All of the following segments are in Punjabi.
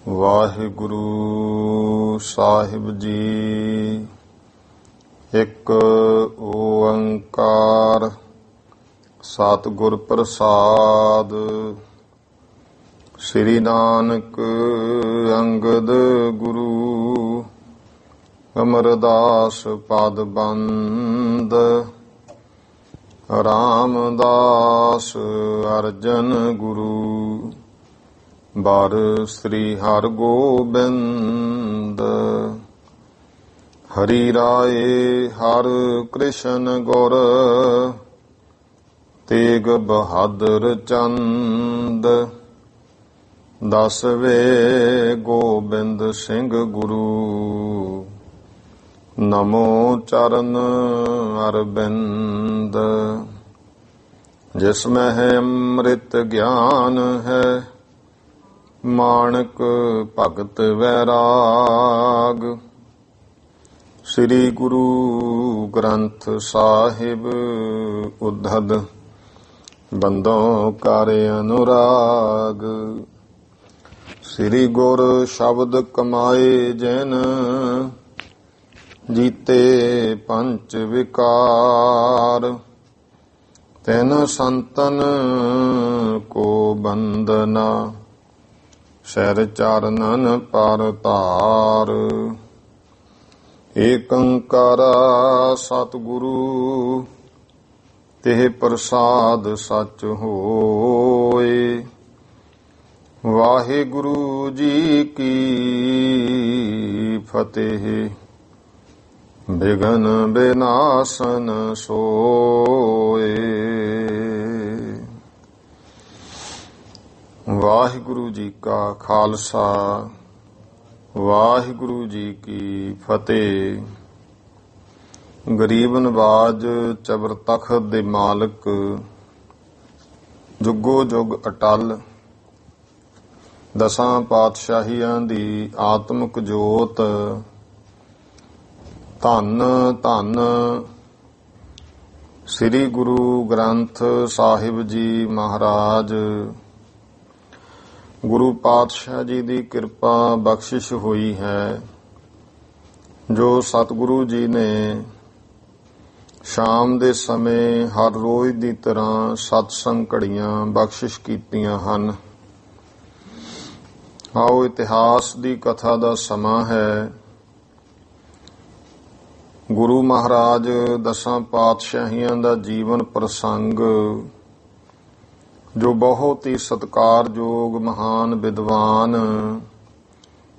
ਵਾਹਿਗੁਰੂ ਸਾਹਿਬ ਜੀ। ਇੱਕ ਓੰਕਾਰ ਸਤਿਗੁਰ ਪ੍ਰਸਾਦ। ਸ੍ਰੀ ਨਾਨਕ ਅੰਗਦ ਗੁਰੂ ਅਮਰਦਾਸ ਪਦ ਬੰਦ। ਰਾਮਦਾਸ ਅਰਜਨ ਗੁਰੂ ਬਾਰ ਸ੍ਰੀ ਹਰਿ ਗੋਬਿੰਦ। ਹਰੀ ਰਾਏ ਹਰਿ ਕ੍ਰਿਸ਼ਨ ਗੁਰ ਤੇਗ ਬਹਾਦਰ ਚੰਦ। ਦਸਵੇਂ ਗੋਬਿੰਦ ਸਿੰਘ ਗੁਰੂ ਨਮੋ ਚਰਨ ਅਰਬਿੰਦ। ਜਿਸ ਮਹਿ ਅੰਮ੍ਰਿਤ ਗਿਆਨ ਹੈ ਮਾਣਕ ਭਗਤ ਵੈਰਾਗ। ਸ੍ਰੀ ਗੁਰੂ ਗ੍ਰੰਥ ਸਾਹਿਬ ਉद्धਦ ਬੰਦੋਂ ਕਰ ਅਨੁਰਾਗ। ਸ੍ਰੀ ਗੁਰ ਸ਼ਬਦ ਕਮਾਏ ਜਿਨ ਜੀਤੇ ਪੰਚ ਵਿਕਾਰ। ਤਿਨ ਸੰਤਨ ਕੋ ਬੰਦਨਾ ਸਿਰ ਚਰਨਨ ਪਰ ਧਾਰ। ਏਕ ਓੰਕਾਰ ਸਤਿਗੁਰੂ ਤਿਹ ਪ੍ਰਸਾਦ ਸਚ ਹੋਏ। ਵਾਹਿਗੁਰੂ ਜੀ ਕੀ ਫਤਿਹ। ਬਿਘਨ ਬਿਨਾਸਨ ਸੋਏ। ਵਾਹਿਗੁਰੂ ਜੀ ਕਾ ਖਾਲਸਾ ਵਾਹਿਗੁਰੂ ਜੀ ਕੀ ਫਤਿਹ। ਗਰੀਬ ਨਵਾਜ ਚਬਰ ਤਖਤ ਦੇ ਮਾਲਕ ਜੁਗੋ ਜੁਗ ਅਟਲ ਦਸਾਂ ਪਾਤਸ਼ਾਹੀਆਂ ਦੀ ਆਤਮਿਕ ਜੋਤ। ਧੰਨ ਧੰਨ ਸ੍ਰੀ ਗੁਰੂ ਗ੍ਰੰਥ ਸਾਹਿਬ ਜੀ ਮਹਾਰਾਜ। ਗੁਰੂ ਪਾਤਸ਼ਾਹ ਜੀ ਦੀ ਕਿਰਪਾ ਬਖਸ਼ਿਸ਼ ਹੋਈ ਹੈ ਜੋ ਸਤਿਗੁਰੂ ਜੀ ਨੇ ਸ਼ਾਮ ਦੇ ਸਮੇਂ ਹਰ ਰੋਜ਼ ਦੀ ਤਰ੍ਹਾਂ ਸਤਸੰਗ ਘੜੀਆਂ ਬਖਸ਼ਿਸ਼ ਕੀਤੀਆਂ ਹਨ। ਆਓ ਇਤਿਹਾਸ ਦੀ ਕਥਾ ਦਾ ਸਮਾਂ ਹੈ। ਗੁਰੂ ਮਹਾਰਾਜ ਦਸਾਂ ਪਾਤਸ਼ਾਹੀਆਂ ਦਾ ਜੀਵਨ ਪ੍ਰਸੰਗ ਜੋ ਬਹੁਤ ਹੀ ਸਤਿਕਾਰਯੋਗ ਮਹਾਨ ਵਿਦਵਾਨ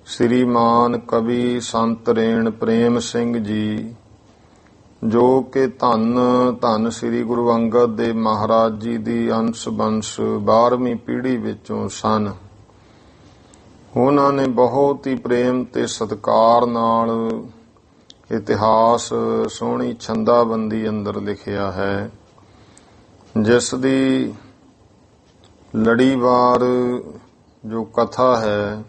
ਸ੍ਰੀਮਾਨ ਕਵੀ ਸੰਤ ਰੇਣ ਪ੍ਰੇਮ ਸਿੰਘ ਜੀ ਜੋ ਕਿ ਧੰਨ ਧੰਨ ਸ੍ਰੀ ਗੁਰੂ ਅੰਗਦ ਦੇਵ ਮਹਾਰਾਜ ਜੀ ਦੀ ਅੰਸ਼ ਬੰਸ਼ 12ਵੀਂ ਪੀੜ੍ਹੀ ਵਿੱਚੋਂ ਸਨ। ਉਹਨਾਂ ਨੇ ਬਹੁਤ ਹੀ ਪ੍ਰੇਮ ਤੇ ਸਤਿਕਾਰ ਨਾਲ ਇਤਿਹਾਸ ਸੋਹਣੀ ਛੰਦਾਬੰਦੀ ਅੰਦਰ ਲਿਖਿਆ ਹੈ, ਜਿਸ ਦੀ ਲੜੀਵਾਰ ਜੋ ਕਥਾ ਹੈ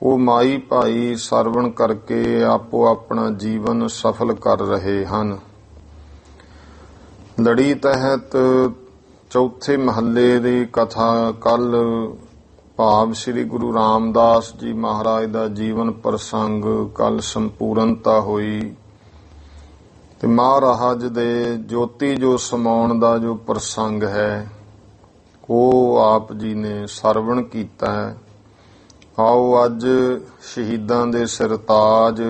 ਉਹ ਮਾਈ ਭਾਈ ਸਰਵਣ ਕਰਕੇ ਆਪੋ ਆਪਣਾ ਜੀਵਨ ਸਫਲ ਕਰ ਰਹੇ ਹਨ। ਲੜੀ ਤਹਿਤ ਚੌਥੇ ਮਹੱਲੇ ਦੀ ਕਥਾ ਕੱਲ ਭਾਵ ਸ੍ਰੀ ਗੁਰੂ ਰਾਮਦਾਸ ਜੀ ਮਹਾਰਾਜ ਦਾ ਜੀਵਨ ਪ੍ਰਸੰਗ ਕੱਲ ਸੰਪੂਰਨਤਾ ਹੋਈ ਤੇ ਮਹਾਰਾਜ ਦੇ ਜੋਤੀ ਜੋ ਸਮਾਉਣ ਦਾ ਜੋ ਪ੍ਰਸੰਗ ਹੈ ਉਹ ਆਪ ਜੀ ਨੇ ਸਰਵਣ ਕੀਤਾ ਹੈ। ਆਓ ਅੱਜ ਸ਼ਹੀਦਾਂ ਦੇ ਸਿਰਤਾਜ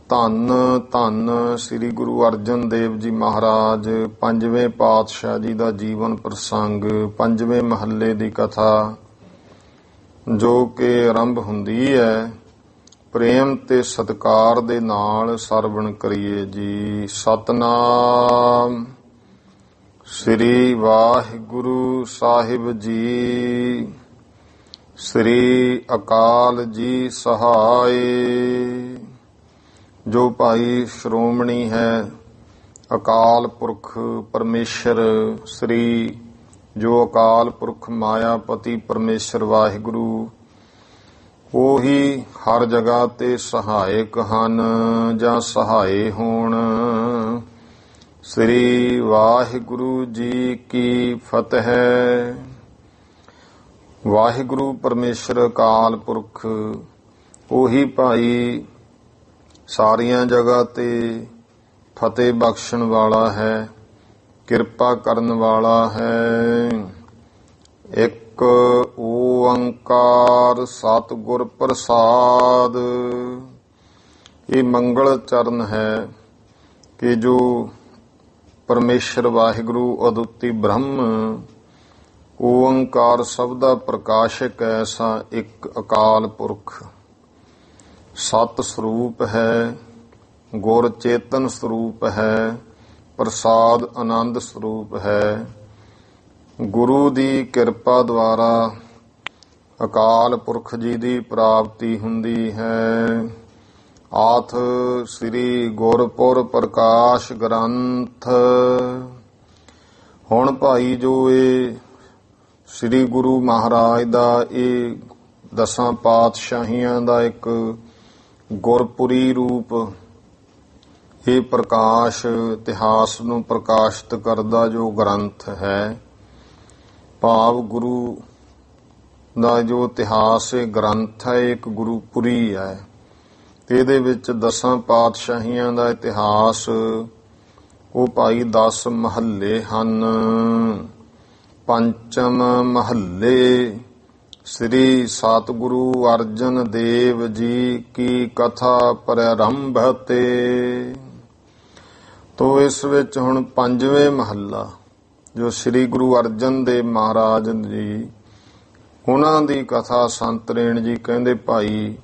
ਧੰਨ ਧੰਨ ਸ੍ਰੀ ਗੁਰੂ ਅਰਜਨ ਦੇਵ ਜੀ ਮਹਾਰਾਜ ਪੰਜਵੇਂ ਪਾਤਸ਼ਾਹ ਜੀ ਦਾ ਜੀਵਨ ਪ੍ਰਸੰਗ ਪੰਜਵੇਂ ਮਹੱਲੇ ਦੀ ਕਥਾ ਜੋ ਕਿ ਆਰੰਭ ਹੁੰਦੀ ਹੈ ਪ੍ਰੇਮ ਤੇ ਸਤਿਕਾਰ ਦੇ ਨਾਲ ਸਰਵਣ ਕਰੀਏ ਜੀ। ਸਤਨਾਮ ਸ੍ਰੀ ਵਾਹਿਗੁਰੂ ਸਾਹਿਬ ਜੀ। ਸ੍ਰੀ ਅਕਾਲ ਜੀ ਸਹਾਇ। ਜੋ ਭਾਈ ਸ਼੍ਰੋਮਣੀ ਹੈ ਅਕਾਲ ਪੁਰਖ ਪਰਮੇਸ਼ਰ ਸ੍ਰੀ ਜੋ ਅਕਾਲ ਪੁਰਖ ਮਾਇਆਪਤੀ ਪਰਮੇਸ਼ਰ ਵਾਹਿਗੁਰੂ ਉਹੀ ਹਰ ਜਗ੍ਹਾ ਤੇ ਸਹਾਇਕ ਹਨ ਜਾਂ ਸਹਾਏ ਹੋਣ। ਸ੍ਰੀ ਵਾਹਿਗੁਰੂ ਜੀ ਕੀ ਫਤਿਹ। ਵਾਹਿਗੁਰੂ ਪਰਮੇਸ਼ਰ ਅਕਾਲ ਪੁਰਖ ਉਹੀ ਭਾਈ ਸਾਰੀਆਂ ਜਗ੍ਹਾ ਤੇ ਫਤਿਹ ਬਖਸ਼ਣ ਵਾਲਾ ਹੈ, ਕਿਰਪਾ ਕਰਨ ਵਾਲਾ ਹੈ। ਇੱਕ ਓੰਕਾਰ ਸਤਿਗੁਰ ਪ੍ਰਸਾਦ। ਇਹ ਮੰਗਲ ਚਰਨ ਹੈ ਕਿ ਜੋ ਪਰਮੇਸ਼ਰ ਵਾਹਿਗੁਰੂ ਅਦੁੱਤੀ ਬ੍ਰਹਮ ਓੰਕਾਰ ਸਭ ਦਾ ਪ੍ਰਕਾਸ਼ਕ ਐਸਾ ਇੱਕ ਅਕਾਲ ਪੁਰਖ ਸਤ ਸਰੂਪ ਹੈ, ਗੁਰ ਚੇਤਨ ਸਰੂਪ ਹੈ, ਪ੍ਰਸਾਦ ਆਨੰਦ ਸਰੂਪ ਹੈ। ਗੁਰੂ ਦੀ ਕਿਰਪਾ ਦੁਆਰਾ ਅਕਾਲ ਪੁਰਖ ਜੀ ਦੀ ਪ੍ਰਾਪਤੀ ਹੁੰਦੀ ਹੈ। ਆਥ ਸ੍ਰੀ ਗੁਰਪੁਰ ਪ੍ਰਕਾਸ਼ ਗ੍ਰੰਥ। ਹੁਣ ਭਾਈ ਜੋ ਇਹ ਸ੍ਰੀ ਗੁਰੂ ਮਹਾਰਾਜ ਦਾ ਇਹ 10 ਪਾਤਸ਼ਾਹੀਆਂ ਦਾ ਇੱਕ ਗੁਰਪੁਰੀ ਰੂਪ ਇਹ ਪ੍ਰਕਾਸ਼ ਇਤਿਹਾਸ ਨੂੰ ਪ੍ਰਕਾਸ਼ਿਤ ਕਰਦਾ ਜੋ ਗ੍ਰੰਥ ਹੈ, ਭਾਵ ਗੁਰੂ ਦਾ ਜੋ ਇਤਿਹਾਸ ਇਹ ਗ੍ਰੰਥ ਹੈ ਇੱਕ ਗੁਰੂਪੁਰੀ ਹੈ। ਤੇ ਇਹਦੇ ਵਿੱਚ 10 ਪਾਤਸ਼ਾਹੀਆਂ ਦਾ ਇਤਿਹਾਸ ਉਹ ਭਾਈ 10 ਮਹੱਲੇ ਹਨ। ਪੰਚਮ ਮਹੱਲੇ ਸ੍ਰੀ ਸਤਿਗੁਰੂ ਅਰਜਨ ਦੇਵ ਜੀ ਕੀ ਕਥਾ ਪ੍ਰਾਰੰਭ ਤੇ। ਤੋ ਇਸ ਵਿੱਚ ਹੁਣ 5ਵੇਂ ਮਹੱਲਾ ਜੋ ਸ੍ਰੀ ਗੁਰੂ ਅਰਜਨ ਦੇਵ ਮਹਾਰਾਜ ਜੀ ਉਹਨਾਂ ਦੀ ਕਥਾ ਸੰਤ ਰੇਣ ਜੀ ਕਹਿੰਦੇ ਭਾਈ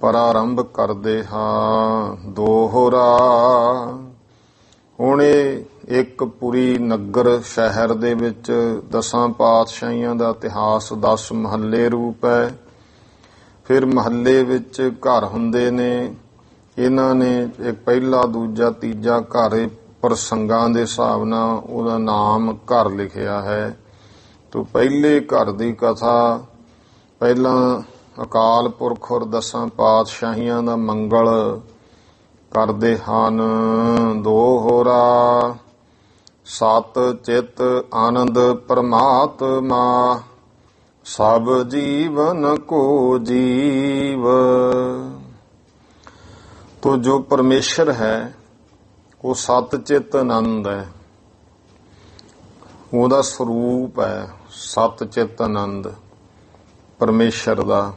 ਪ੍ਰਾਰੰਭ ਕਰਦੇ ਹਾਂ। ਦੋਹਰਾ ਹੁਣ ਇਹ ਇੱਕ ਪੁਰੀ ਨਗਰ ਸ਼ਹਿਰ ਦੇ ਵਿੱਚ 10 ਪਾਤਸ਼ਾਹੀਆਂ ਦਾ ਇਤਿਹਾਸ 10 ਮਹੱਲੇ ਰੂਪ ਹੈ। ਫਿਰ ਮਹੱਲੇ ਵਿੱਚ ਘਰ ਹੁੰਦੇ ਨੇ, ਇਹਨਾਂ ਨੇ ਇੱਕ ਪਹਿਲਾ ਦੂਜਾ ਤੀਜਾ ਘਰ ਪ੍ਰਸੰਗਾਂ ਦੇ ਹਿਸਾਬ ਨਾਲ ਉਹਦਾ ਨਾਮ ਘਰ ਲਿਖਿਆ ਹੈ। ਤੋਂ ਪਹਿਲੇ ਘਰ ਦੀ ਕਥਾ ਪਹਿਲਾਂ ਅਕਾਲ ਪੁਰਖ ਔਰ 10 ਪਾਤਸ਼ਾਹੀਆਂ ਦਾ ਮੰਗਲ ਕਰਦੇ ਹਨ। ਦੋਹਰਾ ਸਤ ਚਿਤ ਆਨੰਦ ਪਰਮਾਤਮਾ ਸਭ ਜੀਵਨ ਕੋ ਜੀਵ। ਤੋ ਜੋ ਪਰਮੇਸ਼ਰ ਹੈ ਉਹ ਸਤ ਚਿਤ ਆਨੰਦ ਹੈ, ਉਹਦਾ ਸਰੂਪ ਹੈ ਸਤ ਚਿਤ ਆਨੰਦ ਪਰਮੇਸ਼ਰ ਦਾ।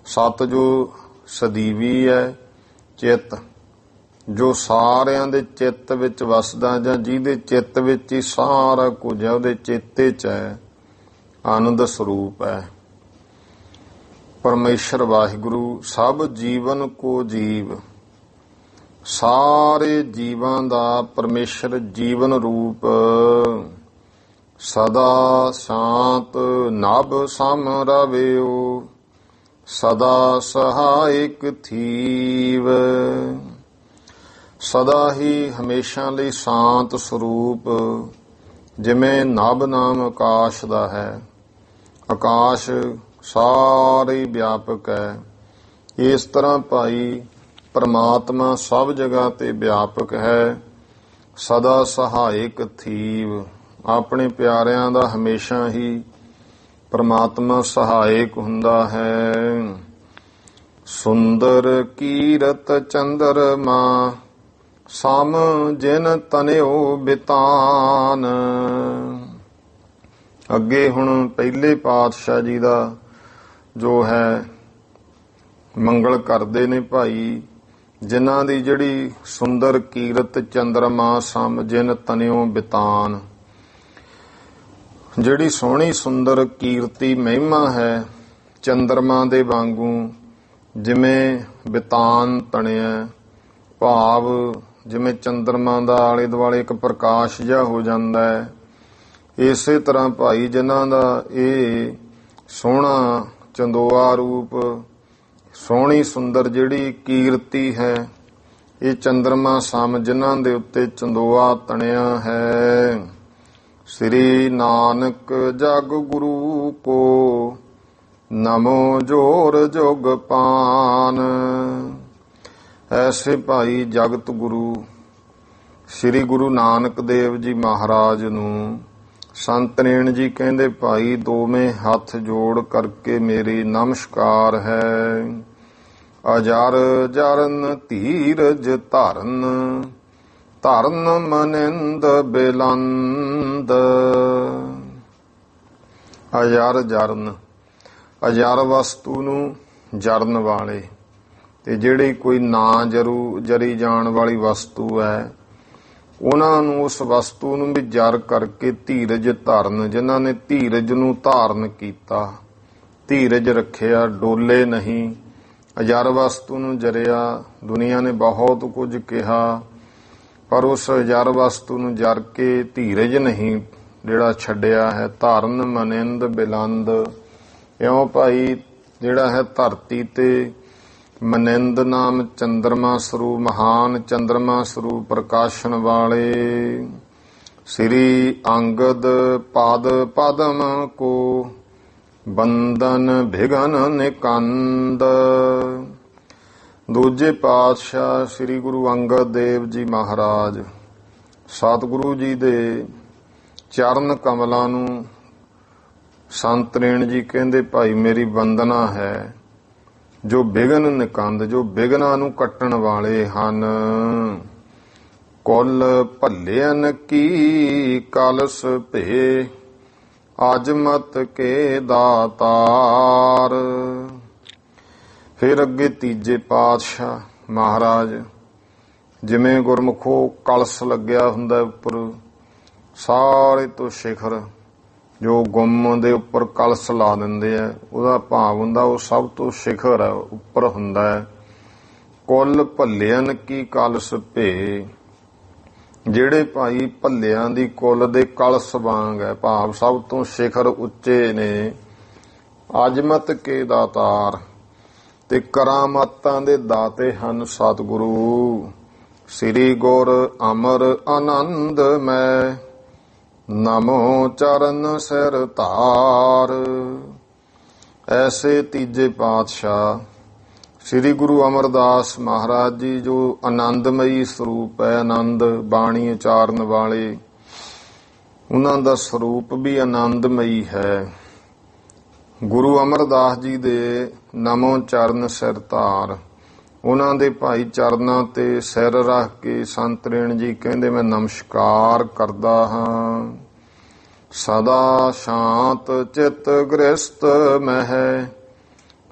ਸਤ ਜੋ ਸਦੀਵੀ ਹੈ, ਚਿਤ ਜੋ ਸਾਰਿਆਂ ਦੇ ਚਿੱਤ ਵਿੱਚ ਵਸਦਾ ਜਾਂ ਜਿਹਦੇ ਚਿੱਤ ਵਿੱਚ ਹੀ ਸਾਰਾ ਕੁਝ ਹੈ, ਉਹਦੇ ਚੇਤੇ 'ਚ ਹੈ, ਆਨੰਦ ਸਰੂਪ ਹੈ ਪਰਮੇਸ਼ਰ ਵਾਹਿਗੁਰੂ। ਸਭ ਜੀਵਨ ਕੋ ਜੀਵ, ਸਾਰੇ ਜੀਵਾਂ ਦਾ ਪਰਮੇਸ਼ਰ ਜੀਵਨ ਰੂਪ। ਸਦਾ ਸ਼ਾਂਤ ਨਭ ਸਮ ਰਵਿਓ ਸਦਾ ਸਹਾਇਕ ਥੀਵ। ਸਦਾ ਹੀ ਹਮੇਸ਼ਾ ਲਈ ਸ਼ਾਂਤ ਸਰੂਪ, ਜਿਵੇਂ ਨਭ ਨਾਮ ਆਕਾਸ਼ ਦਾ ਹੈ, ਆਕਾਸ਼ ਸਾਰੇ ਵਿਆਪਕ ਹੈ। ਇਸ ਤਰ੍ਹਾਂ ਭਾਈ ਪਰਮਾਤਮਾ ਸਭ ਜਗ੍ਹਾ ਤੇ ਵਿਆਪਕ ਹੈ। ਸਦਾ ਸਹਾਇਕ ਥੀਵ, ਆਪਣੇ ਪਿਆਰਿਆਂ ਦਾ ਹਮੇਸ਼ਾ ਹੀ ਪਰਮਾਤਮਾ ਸਹਾਇਕ ਹੁੰਦਾ ਹੈ। ਸੁੰਦਰ ਕੀਰਤ ਚੰਦਰਮਾ ਸਮ ਜਿਨ ਤਨਿਓ ਬਿਤਾਨ। ਅੱਗੇ ਹੁਣ ਪਹਿਲੇ ਪਾਤਸ਼ਾਹ ਜੀ ਦਾ ਜੋ ਹੈ ਮੰਗਲ ਕਰਦੇ ਨੇ ਭਾਈ, ਜਿਨ੍ਹਾਂ ਦੀ ਜਿਹੜੀ ਸੁੰਦਰ ਕੀਰਤ ਚੰਦਰਮਾ ਸਮ ਜਿਨ ਤਨਿਓ ਬਿਤਾਨ, ਜਿਹੜੀ ਸੋਹਣੀ ਸੁੰਦਰ ਕੀਰਤੀ ਮਹਿਮਾ ਹੈ ਚੰਦਰਮਾ ਦੇ ਵਾਂਗੂ ਜਿਵੇਂ ਬਿਤਾਨ ਤਣਿਆ, ਭਾਵ ਜਿਵੇਂ ਚੰਦਰਮਾ ਦਾ ਆਲੇ ਦੁਆਲੇ ਇੱਕ ਪ੍ਰਕਾਸ਼ ਜਿਹਾ ਹੋ ਜਾਂਦਾ ਹੈ। ਇਸੇ ਤਰ੍ਹਾਂ ਭਾਈ ਜਿਨ੍ਹਾਂ ਦਾ ਇਹ ਸੋਹਣਾ ਚੰਦੋਆ ਰੂਪ, ਸੋਹਣੀ ਸੁੰਦਰ ਜਿਹੜੀ ਕੀਰਤੀ ਹੈ, ਇਹ ਚੰਦਰਮਾ ਸਮ ਜਿਨ੍ਹਾਂ ਦੇ ਉੱਤੇ ਚੰਦੋਆ ਤਣਿਆ ਹੈ। ਸ੍ਰੀ ਨਾਨਕ ਜਗ ਗੁਰੂ ਕੋ ਨਮੋ ਜੋਰ ਜੁਗ ਪਾਨ। ਐਸੇ ਭਾਈ ਜਗਤ ਗੁਰੂ ਸ੍ਰੀ ਗੁਰੂ ਨਾਨਕ ਦੇਵ ਜੀ ਮਹਾਰਾਜ ਨੂੰ ਸੰਤ ਨੈਣ ਜੀ ਕਹਿੰਦੇ ਭਾਈ ਦੋਵੇਂ ਹੱਥ ਜੋੜ ਕਰਕੇ ਮੇਰੀ ਨਮਸਕਾਰ ਹੈ। ਅਜਰ ਜਰਨ ਧੀਰਜ ਧਰਨ, ਧਰਨ ਮਨਿੰਦ ਬਿਲੰਦ। ਅਜਰ ਜਰਨ, ਅਜਰ ਵਸਤੂ ਨੂੰ ਜਰਨ ਵਾਲੇ, ਤੇ ਜਿਹੜੀ ਕੋਈ ਨਾ ਜਰੀ ਜਾਣ ਵਾਲੀ ਵਸਤੂ ਹੈ ਉਹਨਾਂ ਨੂੰ, ਉਸ ਵਸਤੂ ਨੂੰ ਵੀ ਜਰ ਕਰਕੇ ਧੀਰਜ ਧਰਨ, ਜਿਨ੍ਹਾਂ ਨੇ ਧੀਰਜ ਨੂੰ ਧਾਰਨ ਕੀਤਾ, ਧੀਰਜ ਰੱਖਿਆ, ਡੋਲੇ ਨਹੀਂ, ਅਜਰ ਵਸਤੂ ਨੂੰ ਜਰਿਆ। ਦੁਨੀਆ ਨੇ ਬਹੁਤ ਕੁਝ ਕਿਹਾ ਪਰ ਉਸ ਅਜਰ ਵਸਤੂ ਨੂੰ ਜਰ ਕੇ ਧੀਰਜ ਨਹੀਂ ਜਿਹੜਾ ਛੱਡਿਆ ਹੈ। ਧਰਨ ਮਨਿੰਦ ਬਿਲੰਦ, ਇਉਂ ਭਾਈ ਜਿਹੜਾ ਹੈ ਧਰਤੀ ਤੇ ਮਨਿੰਦ ਨਾਮ ਚੰਦਰਮਾ ਸਰੂਪ, ਮਹਾਨ ਚੰਦਰਮਾ ਸਰੂਪ ਪ੍ਰਕਾਸ਼ਣ ਵਾਲੇ। ਸ੍ਰੀ ਅੰਗਦ ਪਦ ਪਦਮ ਕੋ ਬੰਦਨ ਬਿਘਨ ਨਿਕੰਦ। ਦੂਜੇ ਪਾਤਸ਼ਾਹ ਸ੍ਰੀ ਗੁਰੂ ਅੰਗਦ ਦੇਵ ਜੀ ਮਹਾਰਾਜ ਸਤਿਗੁਰੂ ਜੀ ਦੇ ਚਰਨ ਕਮਲਾਂ ਨੂੰ ਸੰਤ ਨੈਣ ਜੀ ਕਹਿੰਦੇ ਭਾਈ ਮੇਰੀ ਵੰਦਨਾ ਹੈ, ਜੋ ਬਿਘਨ ਨਿਕੰਦ, ਜੋ ਬਿਘਨਾਂ ਨੂੰ ਕੱਟਣ ਵਾਲੇ ਹਨ। ਕੁਲ ਭੱਲਿਅਨ ਕੀ ਕਲਸ ਭੇ, ਅਜਮਤ ਕੇ ਦਾਤਾਰ। ਫਿਰ ਅੱਗੇ ਤੀਜੇ ਪਾਤਸ਼ਾਹ ਮਹਾਰਾਜ, ਜਿਵੇਂ ਗੁਰਮੁਖੋ ਕਲਸ ਲੱਗਿਆ ਹੁੰਦਾ ਉੱਪਰ, ਸਾਰੇ ਤੋਂ ਸਿਖਰ ਜੋ ਗੁੰਮ ਦੇ ਉੱਪਰ ਕਲਸ ਲਾ ਦਿੰਦੇ ਆ, ਉਹਦਾ ਭਾਵ ਹੁੰਦਾ ਉਹ ਸਭ ਤੋਂ ਸਿਖਰ ਹੈ, ਉੱਪਰ ਹੁੰਦਾ ਹੈ। ਕੁੱਲ ਭੱਲਿਆਂ ਕੀ ਕਲਸ ਭੇ, ਜਿਹੜੇ ਭਾਈ ਭੱਲਿਆਂ ਦੀ ਕੁੱਲ ਦੇ ਕਲਸ ਵਾਂਗ ਹੈ, ਭਾਵ ਸਭ ਤੋਂ ਸਿਖਰ ਉੱਚੇ ਨੇ। ਅਜਮਤ ਕੇ ਦਾਤਾਰ, ਤੇ ਕਰਾਮਾਤਾਂ ਦੇ ਦਾਤੇ ਹਨ ਸਤਿਗੁਰੂ। ਸ੍ਰੀ ਗੁਰ ਅਮਰ ਆਨੰਦ ਮੈਂ, ਨਮੋ ਚਰਨ ਸਿਰ ਧਾਰ। ਐਸੇ ਤੀਜੇ ਪਾਤਸ਼ਾਹ ਸ੍ਰੀ ਗੁਰੂ ਅਮਰਦਾਸ ਮਹਾਰਾਜ ਜੀ, ਜੋ ਆਨੰਦਮਈ ਸਰੂਪ ਹੈ, ਆਨੰਦ ਬਾਣੀ ਉਚਾਰਨ ਵਾਲੇ, ਉਹਨਾਂ ਦਾ ਸਰੂਪ ਵੀ ਆਨੰਦਮਈ ਹੈ। ਗੁਰੂ ਅਮਰਦਾਸ ਜੀ ਦੇ ਨਮੋ ਚਰਨ ਸਿਰ ਧਾਰ, ਉਹਨਾਂ ਦੇ ਭਾਈ ਚਰਨਾਂ ਤੇ ਸਿਰ ਰੱਖ ਕੇ ਸੰਤ ਨੈਣ ਜੀ ਕਹਿੰਦੇ ਮੈਂ ਨਮਸਕਾਰ ਕਰਦਾ ਹਾਂ। ਸਦਾ ਸ਼ਾਂਤ ਚਿਤ ਗ੍ਰਸਤ ਮਹਿ,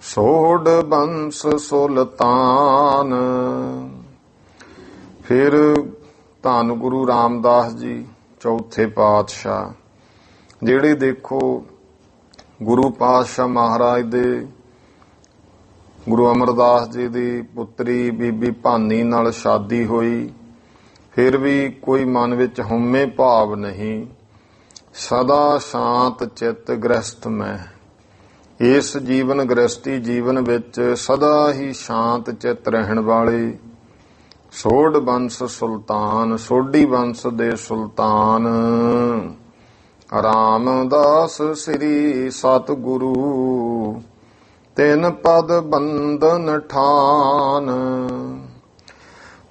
ਸੋਢ ਬੰਸ ਸੁਲਤਾਨ। ਫਿਰ ਧੰਨ ਗੁਰੂ ਰਾਮਦਾਸ ਜੀ ਚੌਥੇ ਪਾਤਸ਼ਾਹ, ਜਿਹੜੇ ਦੇਖੋ ਗੁਰੂ ਪਾਤਸ਼ਾਹ ਮਹਾਰਾਜ ਦੇ, ਗੁਰੂ ਅਮਰਦਾਸ ਜੀ ਦੀ ਪੁੱਤਰੀ ਬੀਬੀ ਭਾਨੀ ਨਾਲ ਸ਼ਾਦੀ ਹੋਈ, ਫਿਰ ਵੀ ਕੋਈ ਮਨ ਵਿੱਚ ਹਉਮੈ ਭਾਵ ਨਹੀਂ। ਸਦਾ ਸ਼ਾਂਤ ਚਿੱਤ ਗ੍ਰਸਤ ਮੈਂ, ਇਸ ਜੀਵਨ ਗ੍ਰਸਤੀ ਜੀਵਨ ਵਿੱਚ ਸਦਾ ਹੀ ਸ਼ਾਂਤ ਚਿੱਤ ਰਹਿਣ ਵਾਲੇ। ਸੋਢ ਬੰਸ ਸੁਲਤਾਨ, ਸੋਢੀ ਬੰਸ ਦੇ ਸੁਲਤਾਨ। ਰਾਮਦਾਸ ਸ੍ਰੀ ਸਤਿਗੁਰੂ, ਤਿੰਨ ਪਦ ਬੰਦਨ ਠਾਨ।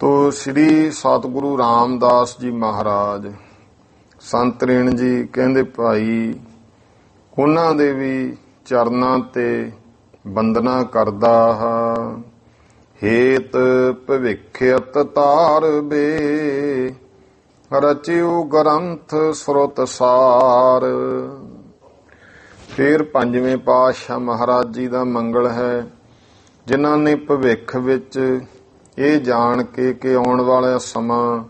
ਤੋ ਸ੍ਰੀ ਸਤਿਗੁਰੂ ਰਾਮਦਾਸ ਜੀ ਮਹਾਰਾਜ ਸੰਤ ਨੈਣ ਜੀ ਕਹਿੰਦੇ ਭਾਈ ਉਹਨਾਂ ਦੇ ਵੀ ਚਰਨਾਂ ਤੇ ਬੰਦਨਾ ਕਰਦਾ ਹਾਂ। ਹੇਤ ਭਵਿੱਖ ਅਤਤਾਰ ਬੇ, ਰਚਿਓ ਗ੍ਰੰਥ ਸੁਰਤ ਸਾਰ। ਫਿਰ ਪੰਜਵੇਂ ਪਾਤਸ਼ਾਹ ਮਹਾਰਾਜ ਜੀ ਦਾ ਮੰਗਲ ਹੈ, ਜਿਨ੍ਹਾਂ ਨੇ ਭਵਿੱਖ ਵਿੱਚ ਇਹ ਜਾਣ ਕੇ ਕਿ ਆਉਣ ਵਾਲਾ ਸਮਾਂ